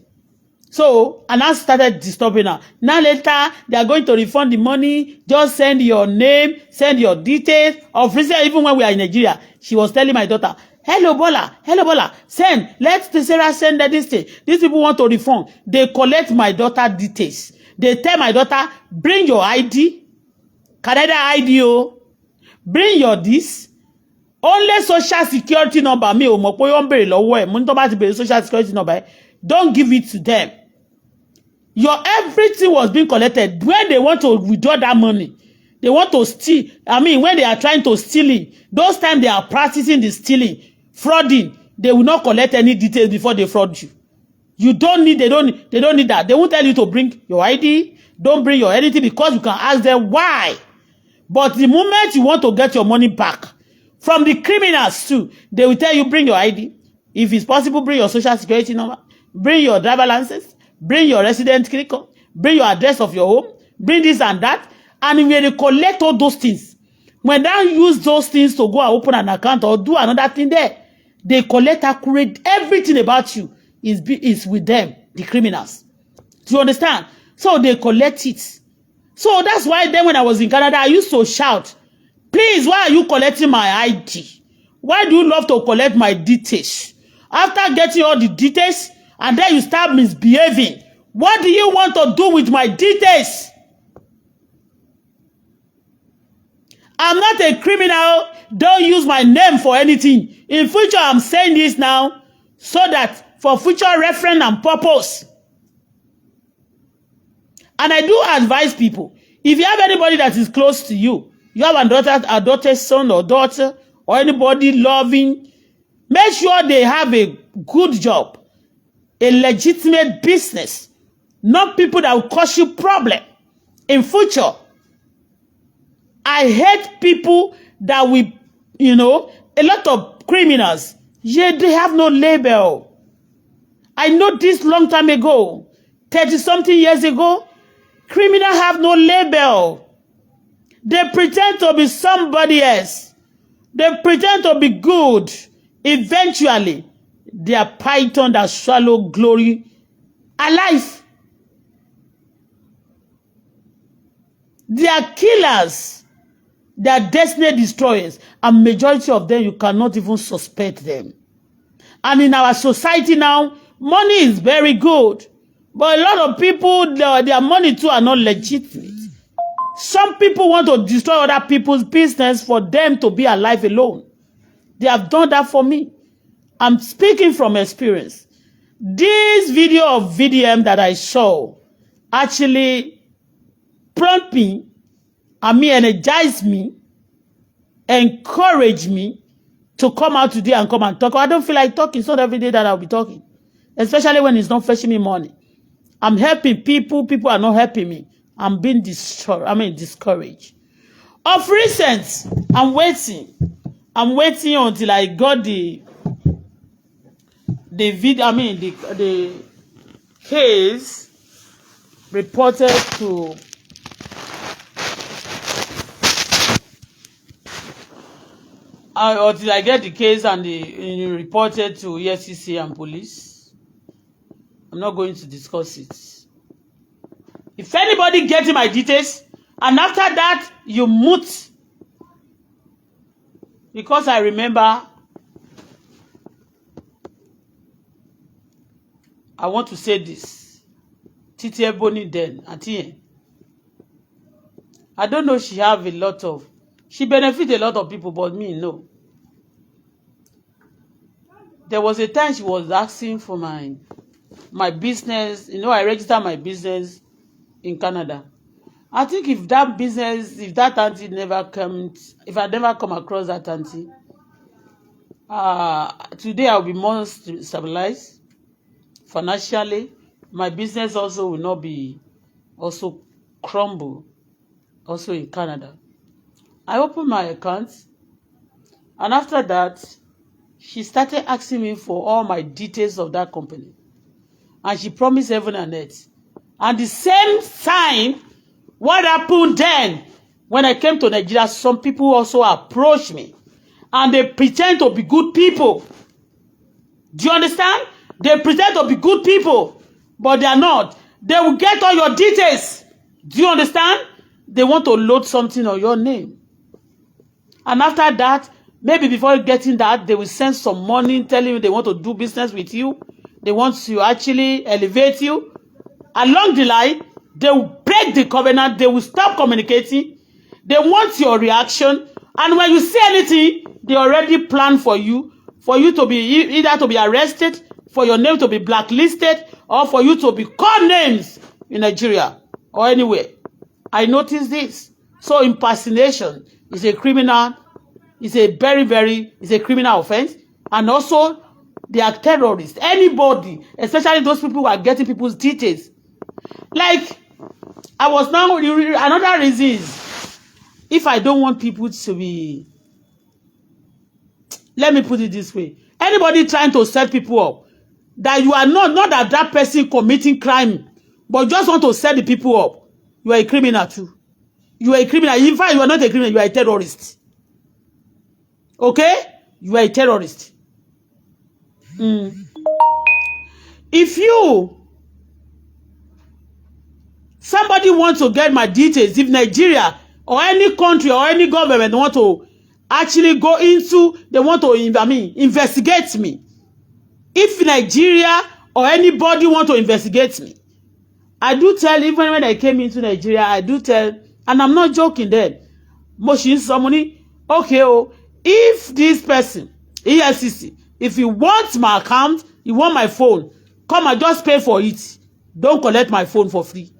So, and I started disturbing her. Now later, they are going to refund the money. Just send your name, send your details. Of recent, even when we are in Nigeria, she was telling my daughter, hello Bola, send. Let Sarah send this thing. These people want to refund. They collect my daughter details. They tell my daughter, bring your ID. Canada ID, bring your this. Only social security number me o mo pe o nbere lọ́wọ́ ẹ mo ní tó bá ti bèrè social security number don't give it to them. Your everything was being collected. When they want to withdraw that money, they want to steal. I mean, when they are trying to steal it, those times they are practicing the stealing, frauding. They will not collect any details before they fraud you. They don't need that. They won't tell you to bring your ID, don't bring your anything because you can ask them why. But the moment you want to get your money back from the criminals too, they will tell you bring your ID. If it's possible, bring your social security number, bring your driver license, bring your resident record, bring your address of your home, bring this and that. And when they collect all those things, when they use those things to go and open an account or do another thing there, they collect accurate everything about you is with them, the criminals. Do you understand? So they collect it. So that's why then when I was in Canada, I used to shout, please, why are you collecting my ID? Why do you love to collect my details? After getting all the details, and then you start misbehaving. What do you want to do with my details? I'm not a criminal. Don't use my name for anything. In future, I'm saying this now so that for future reference and purpose. And I do advise people, if you have anybody that is close to you, you have a daughter's son or daughter, or anybody loving, make sure they have a good job. a legitimate business, not people that will cause you problem in future. I hate people that will, you know, a lot of criminals, yeah, they have no label. I know this long time ago, 30-something years ago, criminals have no label. They pretend to be somebody else. They pretend to be good. Eventually, they are python that swallow glory alive. They are killers. They are destiny destroyers. And majority of them, you cannot even suspect them. And in our society now, money is very good. But a lot of people, their money too are not legitimate. Some people want to destroy other people's business for them to be alive alone. They have done that for me. I'm speaking from experience. This video of VDM that I saw actually prompt me, energize me, encourage me to come out today and come and talk. I don't feel like talking. It's not every day that I'll be talking, especially when it's not fetching me money. I'm helping people. People are not helping me. I'm being discouraged. Of recent, I'm waiting until I got the video. The case reported to until I get the case and reported to EFCC and police. I'm not going to discuss it. If anybody gets my details, and after that, you mute. Because I remember, I want to say this. Titi Ebony then, Auntie. I don't know, she benefits a lot of people, but me, no. There was a time she was asking for my business. You know, I registered my business in Canada. I think if that auntie never comes, if I never come across that auntie, today I'll be more stabilized financially. My business also will not be also crumble also in Canada. I opened my account, and after that, she started asking me for all my details of that company. And she promised heaven and earth. And the same time, what happened then, when I came to Nigeria, some people also approached me. And they pretend to be good people. Do you understand? They pretend to be good people, but they are not. They will get all your details. Do you understand? They want to load something on your name. And after that, maybe before getting that, they will send some money telling you they want to do business with you. They want to actually elevate you. Along the line, they will break the covenant. They will stop communicating. They want your reaction. And when you say anything, they already plan for you to be either to be arrested, for your name to be blacklisted, or for you to be called names in Nigeria or anywhere. I noticed this. So impersonation is a criminal. It's a it's a criminal offense. And also, they are terrorists. Anybody, especially those people who are getting people's details. Like, I was now, another reason is, if I don't want people to be, let me put it this way. Anybody trying to set people up, that you are not that person committing crime, but just want to set the people up, you are a criminal too. You are a criminal. In fact, you are not a criminal, you are a terrorist. Okay? You are a terrorist. If somebody wants to get my details, if Nigeria or any country or any government want to actually go into, they want to investigate me. If Nigeria or anybody want to investigate me, I do tell, even when I came into Nigeria, I do tell, and I'm not joking then, Moshin somebody, okay, if this person, EFCC, if you want my account, you want my phone, come and just pay for it. Don't collect my phone for free.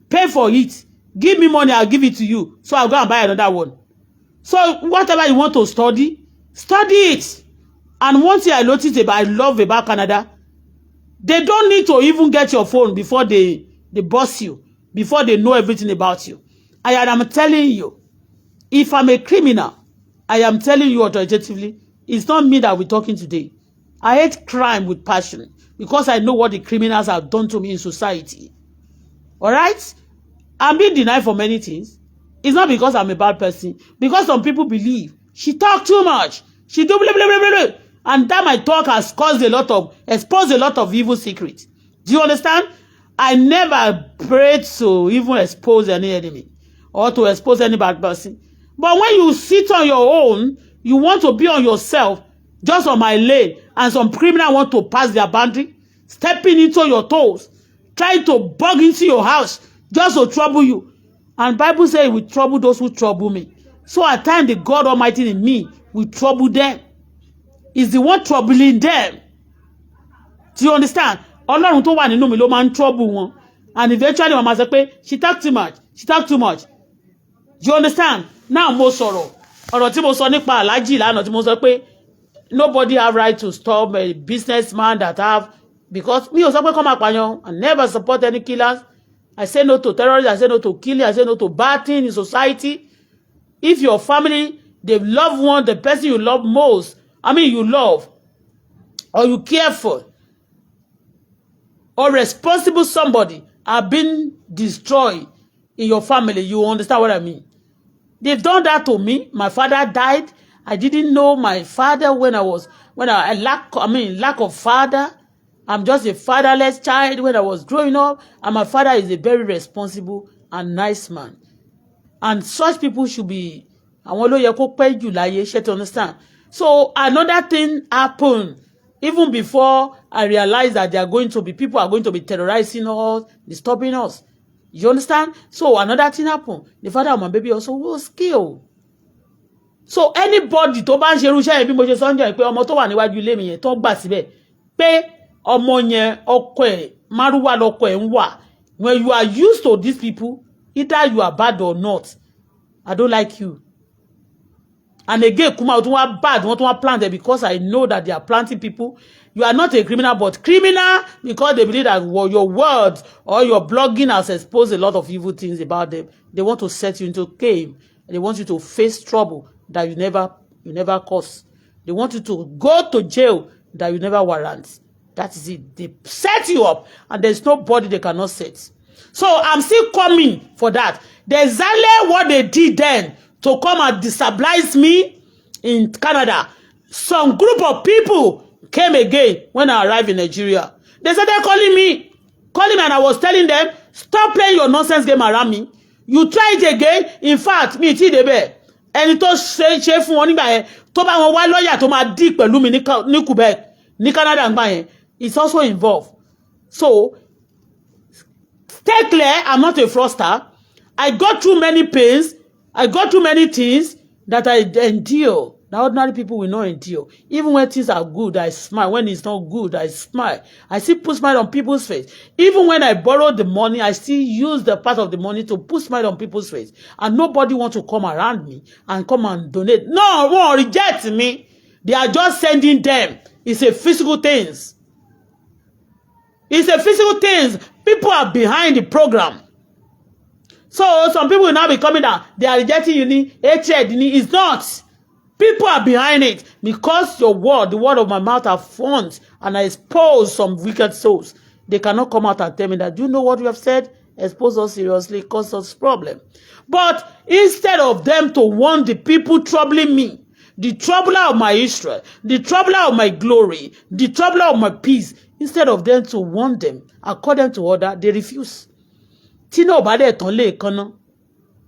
Pay for it. Give me money, I'll give it to you. So I'll go and buy another one. So whatever you want to study, study it. And one thing I noticed I love about Canada, They don't need to even get your phone before they boss you, before they know everything about you. I am telling you, if I'm a criminal, I am telling you authoritatively, it's not me that we're talking today. I hate crime with passion because I know what the criminals have done to me in society. All right? I'm being denied for many things. It's not because I'm a bad person. Because some people believe she talk too much. She do blah, blah, blah, blah, blah. And that my talk has exposed a lot of evil secrets. Do you understand? I never prayed to even expose any enemy or to expose any bad person. But when you sit on your own, you want to be on yourself, just on my lane, and some criminal want to pass their boundary, stepping into your toes, trying to bug into your house just to trouble you. And Bible says we trouble those who trouble me. So at times the God Almighty in me will trouble them. Is the one troubling them. Do you understand? Ọlọ́run tó wà nínú mi ló máa ń trouble wọn. And eventually wọ́n máa sọ pé she talk too much. She talk too much. Do you understand? Now mo sọ̀rọ̀. Ọ̀rọ̀ tí mo sọ nípa Alhaji lánàá tí mo sọ pé nobody have right to stop a businessman that have, because mi ò sọ pé kó máa pààyàn. I never support any killers. I say no to terrorism. I say no to killing. I say no to bad things in society. If your family, the loved one, the person you love most, you love, or you care for, or responsible somebody have been destroyed in your family, you understand what I mean? They've done that to me. My father died. I didn't know my father when I lack of father. I'm just a fatherless child when I was growing up, and my father is a very responsible and nice man. And such people should be, àwọn ló yẹ kó pẹ́ jù láyé, ṣé to understand? So another thing happened even before I realized that people are going to be terrorizing us, disturbing us. You understand? So another thing happened. The father of my baby also was killed. So anybody tó bá ń ṣe irú iṣẹ́ yẹn bí mo ṣe sọ́njọ́ pé ọmọ tó wà níwájú ilé mi yẹn tó gbà síbẹ̀ pé ọmọ yẹn ọkọ ẹ̀ márúwá lọkọ ẹ̀ ń wà. When you are used to these people, either you are bad or not, I don't like you. And again, Kuma, wọ́n wá bad, wọ́n tún wá planted because I know that they are planting people. You are not a criminal, but criminal because they believe that your words or your blogging has exposed a lot of evil things about them. They want to set you into cave. They want you to face trouble that you never caused. They want you to go to jail that you never warrant. That is it. They set you up, and there's nobody they cannot set. So I'm still coming for that. There's exactly what they did then to come and destabilize me in Canada. Some group of people came again when I arrived in Nigeria. They started calling me, and I was telling them, stop playing your nonsense game around me. You try it again. In fact, me ti debe. Ẹni tó ṣe fún wọn nígbà yẹn, tó bá wọn wá lawyer tó máa deal pẹ̀lú mi ní Quebec, ní Canada nígbà yẹn, it's also involved. So, stay clear, I'm not a fraudster. I got through many pains. I got through many things that I endure. The ordinary people will not endure. Even when things are good, I smile. When it's not good, I smile. I still put smile on people's face. Even when I borrow the money, I still use the part of the money to put smile on people's face. And nobody wants to come around me and come and donate. No, won't reject me. They are just sending them. It's a physical thing. It's a physical thing. People are behind the program. So some people will now be coming down. They are rejecting you. Hatred. It's not. People are behind it because your word, the word of my mouth, are formed and I expose some wicked souls. They cannot come out and tell me that, do you know what you have said? Expose us seriously, cause us problem. But instead of them to warn the people troubling me, the troubler of my Israel, the troubler of my glory, the troubler of my peace, instead of them to warn them, according to order, they refuse. Tí náà bá dẹ̀ tán lẹ́ẹ̀kan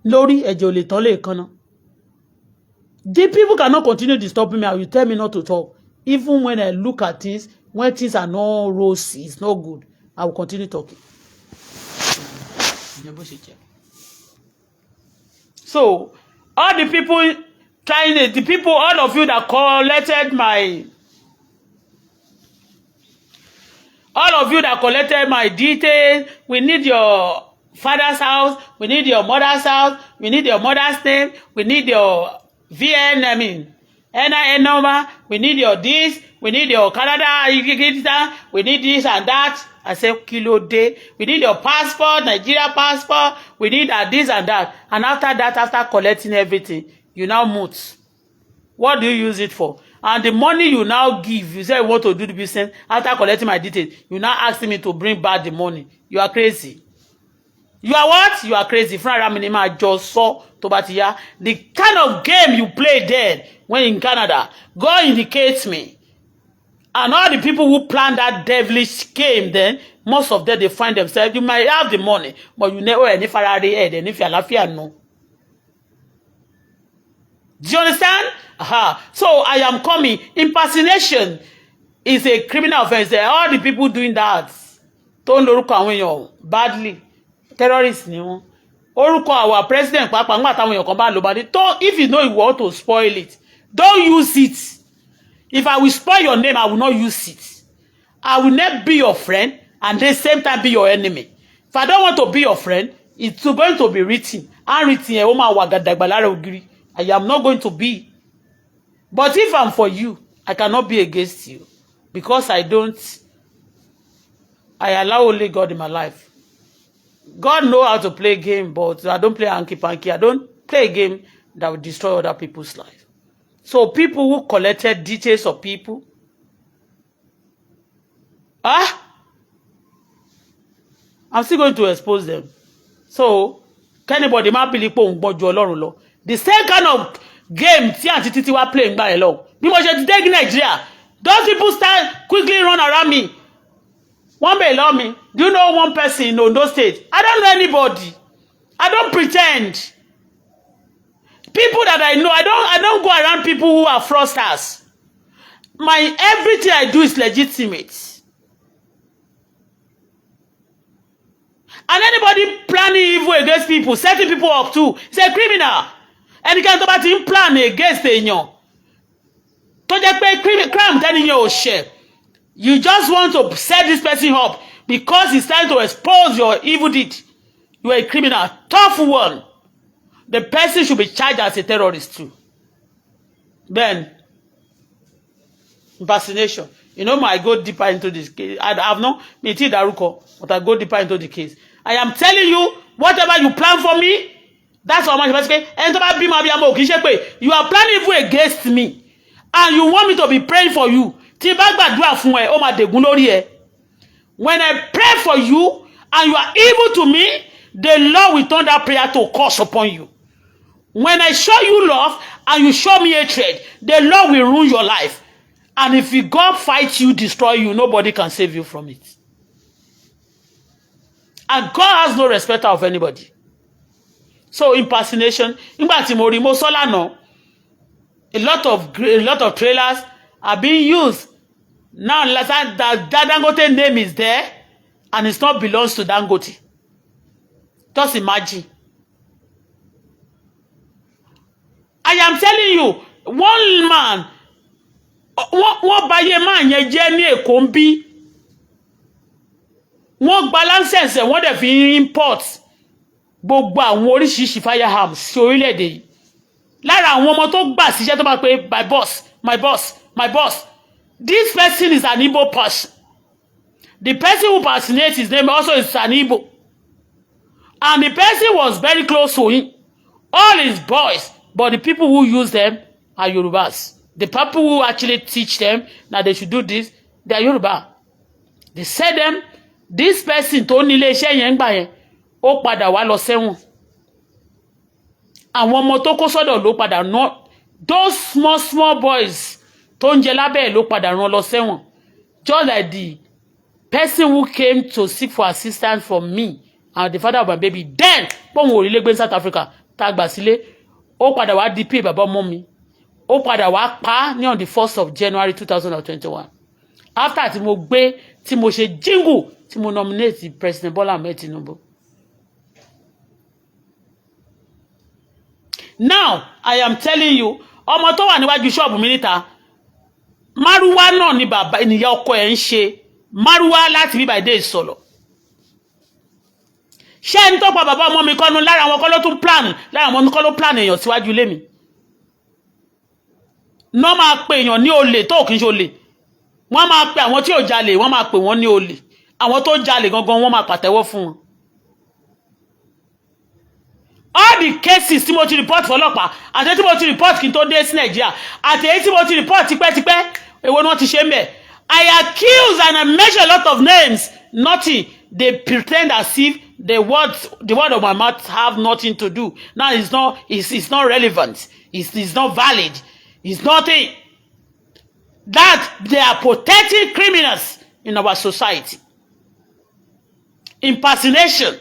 lórí ẹ̀jẹ̀ ò lè tán lẹ́ẹ̀kan. The people cannot continue disturbing me. You tell me not to talk. Even when I look at things, when things are not rosy, it's not good, I will continue talking. So, all the people all of you that collected my details, we need your father's house, we need your mother's house, we need your mother's name, we need your NIN number, we need your this, we need your Canada, we need this and that. I say, kilo day. We need your passport, Nigeria passport, we need this and that. And after that, after collecting everything, you now mute. What do you use it for? And the money you now give, you say you want to do the business, after collecting my details, you now asking me to bring back the money. You are crazy. You are what? You are crazy. I just saw the kind of game you play there when in Canada. God indicates me. And all the people who plan that devilish game then, most of them, they find themselves, you might have the money, but you never any Ferrari head, and if you're laughing, no. Do you understand? So I am coming. Impersonation is a criminal offense. All the people doing that don't look away badly. Terrorists ni wọ́n. Orúkọ our president pàápàá ngba táwọn èèyàn kan bá lò bá dé. If you know you want to spoil it, don't use it. If I will spoil your name, I will not use it. I will not be your friend and at the same time be your enemy. If I don't want to be your friend, it's going to be written. Unwritten, I am not going to be. But if I'm for you, I cannot be against you. Because I allow only God in my life. God knows how to play a game, but I don't play hanky-panky. I don't play a game that will destroy other people's life. So people who collected details of people, I'm still going to expose them. So, can anybody ma believe pé òun gbọ́ ju Ọlọ́run lọ? The same kind of game tí Aunty Titi wá play ngba ẹ lọ. Bí mo ṣe ti dé Nigeria, those people start quickly run around me. One may love me. Do you know one person in Ondo State? I don't know anybody. I don't pretend. People that I know, I don't go around people who are fraudsters. Everything I do is legitimate. And anybody planning evil against people, setting people up too, is a criminal. And you can't talk about him plan against èèyàn. Tó jẹ́ pé crime tẹ́niyàn ò ṣe. You just want to set this person up because he's trying to expose your evil deed. You are a criminal. Tough one. The person should be charged as a terrorist too. Then, impersonation. You know, I go deeper into this case. I have no meeting daruko, but I go deeper into the case. I am telling you, whatever you plan for me, that's how much you are planning evil against me. And you want me to be praying for you. When I pray for you and you are evil to me, the Lord will turn that prayer to curse upon you. When I show you love and you show me hatred, the Lord will ruin your life. And if God fights you, destroy you, nobody can save you from it. And God has no respect of anybody. So impersonation, a lot of trailers are being used. Now, that Dangote name is there, and it's not belongs to Dangote. Just imagine. I am telling you, one man, one buyer man, ye journey kombi. One balances and what if he imports. Gbogbo àwọn oríṣiríṣi firearms sí orílẹ̀-èdè yìí. Lára àwọn ọmọ tó gbà síṣẹ́ tó bá pé my boss, my boss, my boss. This person is an Igbo person. The person who personates his name also is an Igbo. And the person was very close to him. All his boys, but the people who use them are Yorubas. The people who actually teach them that they should do this, they are Yoruba. They say them, this person tó ní ilé iṣẹ́ yẹn gbà yẹn, ó padà wá lọ sẹ́wọ̀n. Àwọn ọmọ tó kó sọ́dọ̀ ló padà ná, those small boys tó ń jẹ lábẹ́ ló padà rán lọ sẹ́wọ̀n. Just like the person who came to seek for assistance from me and the father of my baby, then pọ́n wò rílé gbé in South Africa tá gbà sílé, ó padà wá DP bàbá ọmọ mi, ó padà wá pa ní on the 1st of January 2021. After tí mo gbé, tí mo ṣe jingle, tí mo nominate President Bola Ahmed Tinubu. Now, I am telling you, ọmọ tó wà níwájú ṣọ́ọ̀bù mi níta, Márúwá náà ni bàbá ènìyàn ọkọ ẹ̀ ń ṣe. Márúwá láti bíbá ìdé ìsọ̀lọ̀. Ṣé ẹni tó pa bàbá ọmọ mi kọ́nu lára àwọn kọ́ ló tún plan, lára àwọn kọ́ ló plan èèyàn síwájú ilé mi. no máa pè èèyàn ní olè tó kì í ṣe olè wọ́n máa pè àwọn tí ò jalè wọ́n máa pè wọ́n ní olè àwọn tó jalè gangan wọ́n máa pàtẹ́wọ́ fún wọn. All the cases tí mo ti report fọlọ́pàá àti tí mo ti report kí n tó dé sí Nàìjíríà àti èyí tí mo ti report tipẹ́tipẹ́ èwo ni wọ́n ti ṣe ń bẹ̀. I accuse and I mention a lot of names, nothing. They pretend as if the word of my mouth have nothing to do. Now it's not relevant. It's not valid. It's nothing. That they are protecting criminals in our society. Impersonation.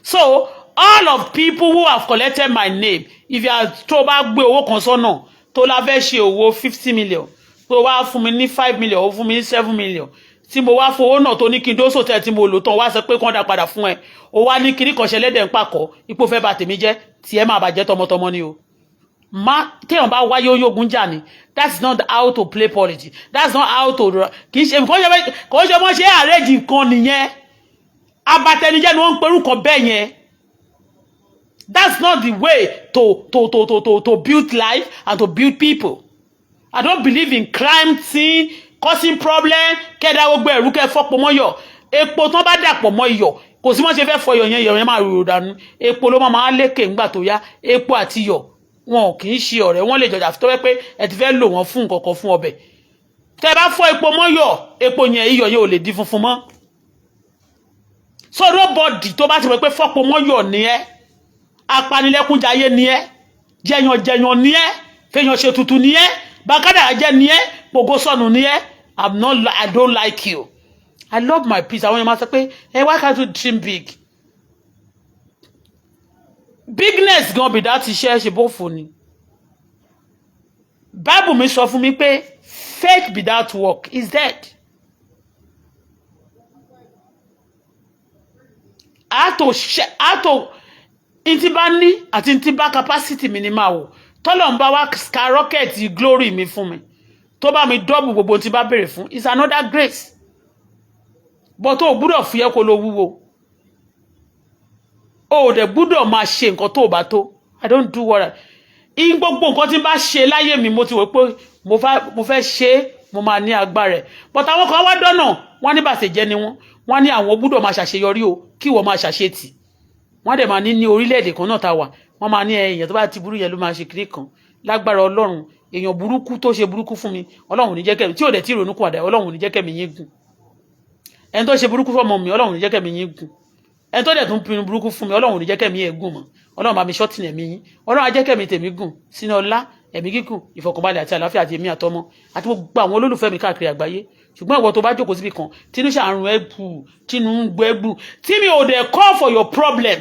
So all of people who have collected my name, if you are tó bá gbé owó kan sọ́nà tó la fẹ́ ṣe owó 50 million tó wá fún mi ní 5 million ó fún mi ní 7 million tí mo wá fowó náà tó ní kí n dóso tẹ tí mo lò tán wá sọ pé kán dá padà fún ẹ ó wá ní kíní kan ṣẹlẹ́dẹ̀ ń pàkọ́ ipò fẹ́ bà tèmi jẹ́ tí ẹ máa bàjẹ́ tọmọtọmọ ni o má téèyàn bá wáyé oyógun jà ni that's not how to play politics, that's not how to kì í ṣe kò ṣe mọ́ ṣe àrẹ́jì nǹkan nìyẹn abatẹnijẹ́ ni wọ́n ń perú kan bẹ́ẹ̀ yẹn. That's not the way to build life and to build people. I don't believe in crime scene, causing problem, kẹ́dá gbogbo ẹ̀rú kẹ́ fọ́pọ̀ mọ́ yọ̀. Epo tán bá dàpọ̀ mọ́ iyọ̀, kò sí mọ́ ṣe fẹ́ fọ iyọ̀ yẹn máa rò dànù. Epo ló máa lékè ńgbà tó yá. Epo àti iyọ̀ wọn kì í ṣe ọ̀rẹ́, wọ́n lè jọjà tó wẹ́ pé ẹ ti fẹ́ lò wọ́n fún nǹkan kan fún ọbẹ̀. Tẹ́ bá fọ epo mọ́ yọ̀, epo yẹn iyọ̀ yẹn ò lè di funfun mọ́. So nobody tó bá ti wẹ́ pé fọ́pọ̀ mọ́ yọ̀ ni ẹ́. Apanilẹ́kúnjayé ni ẹ́, jẹyàn ni ẹ́, fẹ́yàn ṣe tuntun ni ẹ́, bàkádà jẹ́ ni ẹ́, gbogbo sọnù ni ẹ́. I don't like you. I love my peace. Àwọn èèyàn máa sọ pé why can't you dream big? Bigness gan bí dá ti ṣe bó fò ni. Bible mi sọ fún mi pé faith without work is dead. Inti bá ní àti inti bá capacity mi ni máa wò tọ́lọ̀ ń bá wá skyrocket glory mi fún mi tó bá mi double gbogbo tí bá béèrè fún is another grace but o gbúdọ̀ fi ẹ́ kó lo wúwo o dẹ̀ gbúdọ̀ máa ṣe nǹkan tó bá tó. I don't do what in gbogbo nǹkan tí bá ṣe láyé mi mo ti wò pé mo fẹ́ ṣe mo máa ní agbára but àwọn kan wá dọ́nà wọ́n ní bàṣẹ jẹ́ ni wọ́n ní àwọn gbúdọ̀ máa ṣàṣeyọrí o kí wọ́n máa ṣàṣetì wọ́n dẹ̀ máa ní orílẹ̀-èdè kan náà tá wà wọ́n máa ní èèyàn tó bá ti burú yẹn ló máa ṣe kiri kan lágbára Ọlọ́run èèyàn burúkú tó ṣe burúkú fún mi Ọlọ́run ní jẹ́ kẹ́mi tí ò dẹ̀ tí ronú kúwàdà Ọlọ́run ní jẹ́ kẹ́mi yín gùn ẹni tó ṣe burúkú fún ọmọ mi Ọlọ́run ní jẹ́ kẹ́mi yín gùn ẹni tó dẹ̀ tún pinnu burúkú fún mi Ọlọ́run ní jẹ́ kẹ́mi yẹn gùn mọ́ Ọlọ́run bá mi ṣọ́tì ẹ̀mí yín Ọlọ́run á jẹ́ kẹ́mi tèmi gùn sínú ọlá ẹ̀mí gígùn ìfọ̀kànbalẹ̀ àti àlàáfíà àti èmi àtọmọ àti gbogbo àwọn olólùfẹ́ mi káàkiri àgbáyé ṣùgbọ́n ìwọ tó bá jókòó síbi kan tínú ṣàrùn ẹ̀bù tínú ń gbẹ́gbù tí mi ò dẹ̀ call for your problem.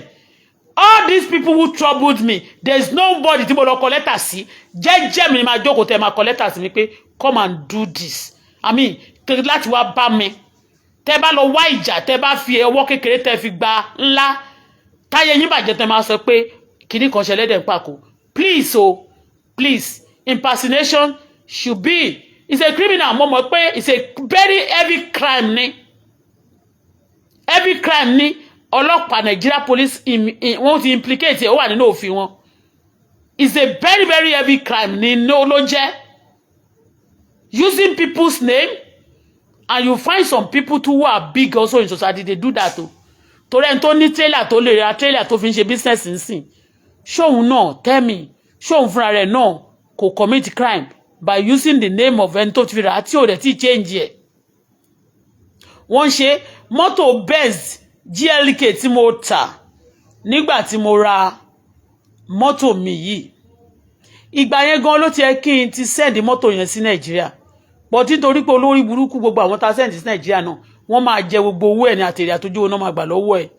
All these people who troubled me, there's nobody tí mo lọ kọ lẹ́tà sí jẹ́jẹ́ mi ni máa jókòó tẹ́ máa kọ lẹ́tà sí mi pé come and do this. I mean láti wá bá mi tẹ́ bá lọ wá ìjà tẹ́ bá fi ọwọ́ kékeré tẹ́ fi gba ńlá táyé yín bàjẹ́ tẹ́ máa sọ pé kíní kan ṣẹlẹ̀ dẹ̀ ń pàkó. Please impersonation should be it's a criminal mo mọ̀ pé it's a very heavy crime ni ọlọ́pàá Nigeria police wọ́n ti implicate ó wà nínú òfin wọn it's a very very heavy crime ni ló jẹ́ using people's name and you find some people too who are big also in society they do that o torí ẹni tó ní trailer tó lè ra trailer tó fi ń ṣe business nsìn ṣóun náà tell me ṣóun fúnra rẹ̀ náà kò commit crime by using the name of ẹni tó ti fi rà á tí ò rẹ̀ tí change ẹ̀ wọ́n ṣe mọ́tò Benz GLK tí mo tà nígbà tí mo ra mọ́tò mi yìí ìgbà yẹn gan ló ti yẹ kí n ti send mọ́tò yẹn sí Nàìjíríà but nítorí pé olórí burúkú gbogbo àwọn tá send sí Nàìjíríà náà wọ́n máa jẹ gbogbo owó ẹ̀ ní àtèrè àtòjú owó náà máa gbà lọ́wọ́ ẹ̀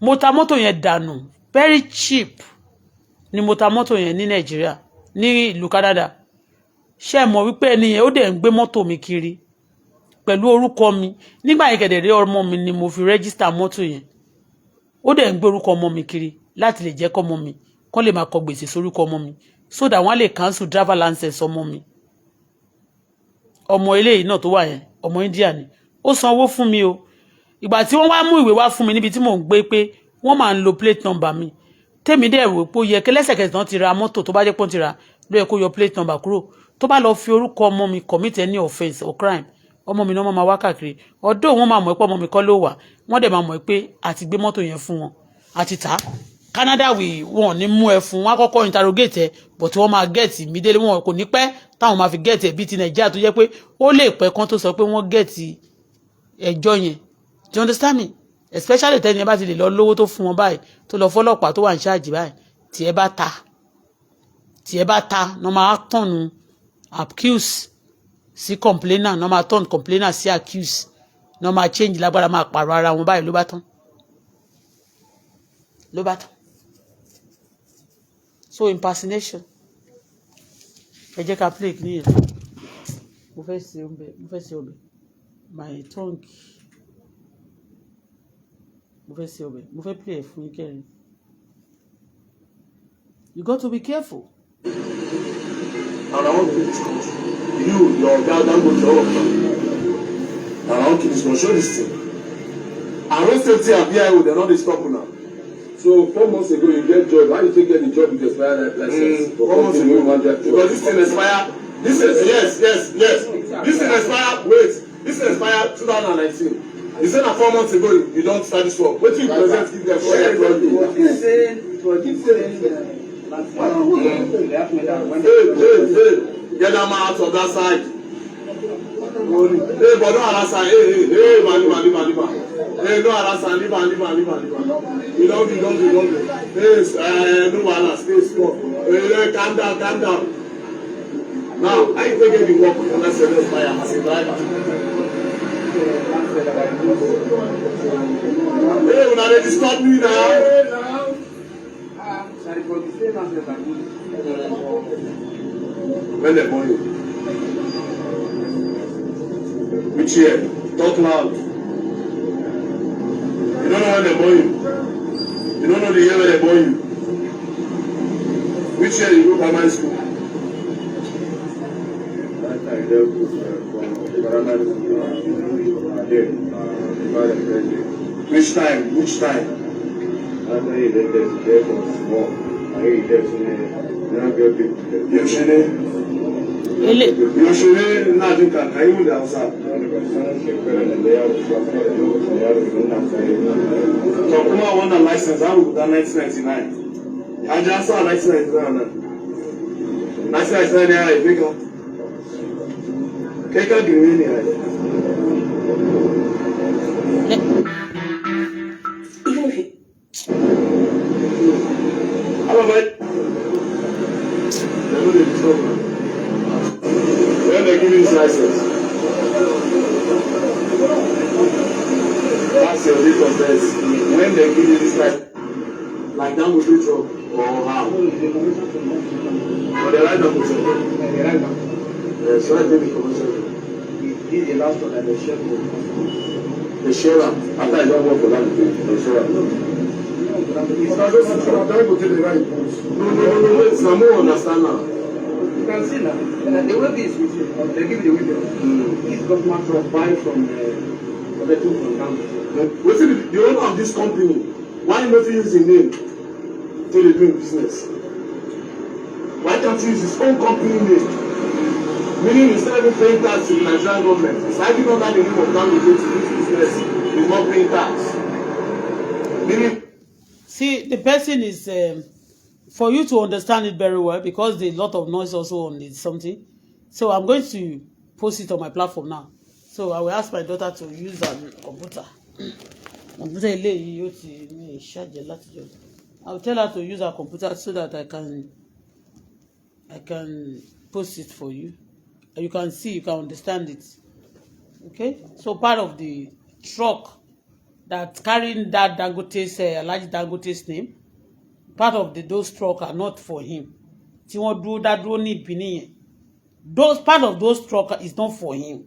mo ta mọ́tò yẹn dànù very cheap ni mo ta mọ́tò yẹn ní Nàìjíríà ní ìlú Canada ṣé mọ̀ wípé ẹni yẹn ó dẹ̀ ń gbé mọ́tò mi kiri pẹ̀lú orúkọ mi nígbà yẹn kẹ̀dẹ̀rẹ́ ọmọ mi ni mo fi rẹ́gísítà mọ́tò yẹn ó dẹ̀ ń gbé orúkọ ọmọ mi kiri láti lè jẹ́ kọ́mọ mi kán lè máa kọ gbèsè sórúkọ ọmọ mi so that wọ́n lè cancel driver license ọmọ mi ọmọ eléyìí náà tó wà yẹn ọmọ India ni ó san owó fún mi o ìgbà tí wọ́n wá mú ìwé wá fún mi níbi tí mò ń gbé pé wọ́n máa ń lo plate number mi tèmi dẹ̀ rò pé ó yẹ kí lẹ́sẹ̀kẹsẹ̀ tán ti ra mọ́tò tó bá jẹ́ pọ́n ti ra ló yẹ kó yọ plate number kúrò tó bá lọ fi orúkọ ọmọ mi commit any offence or crime ọmọ mi náà máa wá káàkiri ọ̀dọ̀ wọn máa mọ̀ pé ọmọ mi kọ́ ló wà wọ́n dẹ̀ máa mọ̀ pé àti gbé mọ́tò yẹn fún wọn àti tà Canada wọn ní mú ẹ fún wọn àkọ́kọ́ interrogate ẹ but wọ́n máa get immediately wọn kò ní pẹ́ táwọn máa fi get ẹ bí ti Nàìjíríà tó jẹ́ pé ó lè pẹ́ kán tó sọ pé wọ́n get ẹjọ́ yẹn do you understand me especially tẹ́ni ẹ bá ti lè lọ lówó tó fún wọn báyìí tó lọ fọ́lọ́pàá tó wà ní ṣáàjì báyìí tí ẹ bá ta ní wọ́n máa tọ̀nù accuse sí complainer ní wọ́n máa tọ̀nù complainer sí accuse ní wọ́n máa change lágbára máa pààrọ̀ ara wọn báyìí ló bá tán so impersonation ẹ jẹ́ ká play ní yẹn mo fẹ́ ṣe ọbẹ̀ my tongue mo fẹ́ ṣe ọbẹ̀ mo fẹ́ play ẹ̀ fún kẹrin you got to be careful. Around this country, your dad go to all of them. Around this country, show this thing. Around safety and BIO, they're not stop now. So 4 months ago, you get job. Why did you get the job with expired license? 4 months ago, you want that job. Because this thing expire. This is yes. This thing expire. Wait, this thing expire 2019. You said that 4 months ago you don't start this work. What you present give them for everybody? Hey, get them out of that side. Hey, but no harass. Hey, Malima. Hey, no harass. Leave. You don't do. Hey, no harass. Stay small. Hey, calm down. Now, I think get the work on that service fire as a driver. Hey, when they disturb me now. When they born you. Which year? Talk loud. You don't know when they born you. You don't know the year when they born you. Which year you go primary school? Which time? Yoshine Nadin Kakayu Dawsa. Tokuma won the license out of 1999. I just saw 1999. 1999 I think. Keka Green. Hello, mate. When they give you this license, that's your date of birth. When they give you this license, like that would be true or how? But they write down the so I did the commercial. He's the last one and the share. The share after I don't work for that, the share. It's not just I'm trying to tell the right post. No, it's not more understand now. You can see now. The way this is, they give you the window. This government will buy from the two from country. What's the owner of this company? Why not use the name till they doing business? Why can't you use his own company name? Meaning instead of paying tax to the Nigerian government, it's like you know that the name of Dangote to do business is not paying tax. Meaning. See, the person is for you to understand it very well because there's a lot of noise also on it, something. So I'm going to post it on my platform now. So I will ask my daughter to use her computer. I will tell her to use her computer so that I can post it for you. You can see, you can understand it. Okay? So part of the truck that carrying that Dangote's large Dangote's name, part of those truck are not for him. Tí wọ́n dúró dá dúró ní ìpínlẹ̀ yẹn. Those part of those truck is not for him.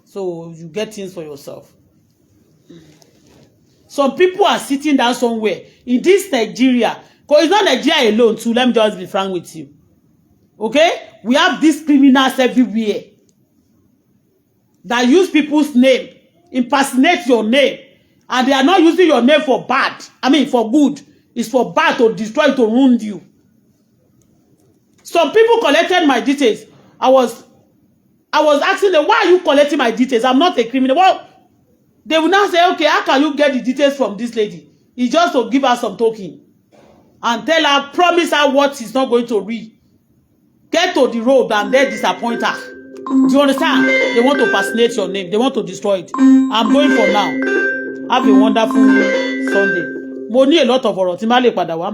So you get things for yourself. Some people are sitting down somewhere in this Nigeria. Because it's not Nigeria alone too. Let me just be frank with you. Okay? We have these criminals everywhere that use people's name, impersonate your name, and they are not using your name for bad. I mean for good. It's for bad to destroy, to wound you. Some people collected my details. I was asking them, why are you collecting my details? I'm not a criminal. Well, they will now say, okay, how can you get the details from this lady? It's just to give her some token and tell her, promise her what she's not going to read. Get to the road and then disappoint her. Do you understand? They want to personate your name. They want to destroy it. I'm going for now. Have a wonderful Sunday. Mo ní a lot of ọ̀rọ̀ tí má lè padà wá.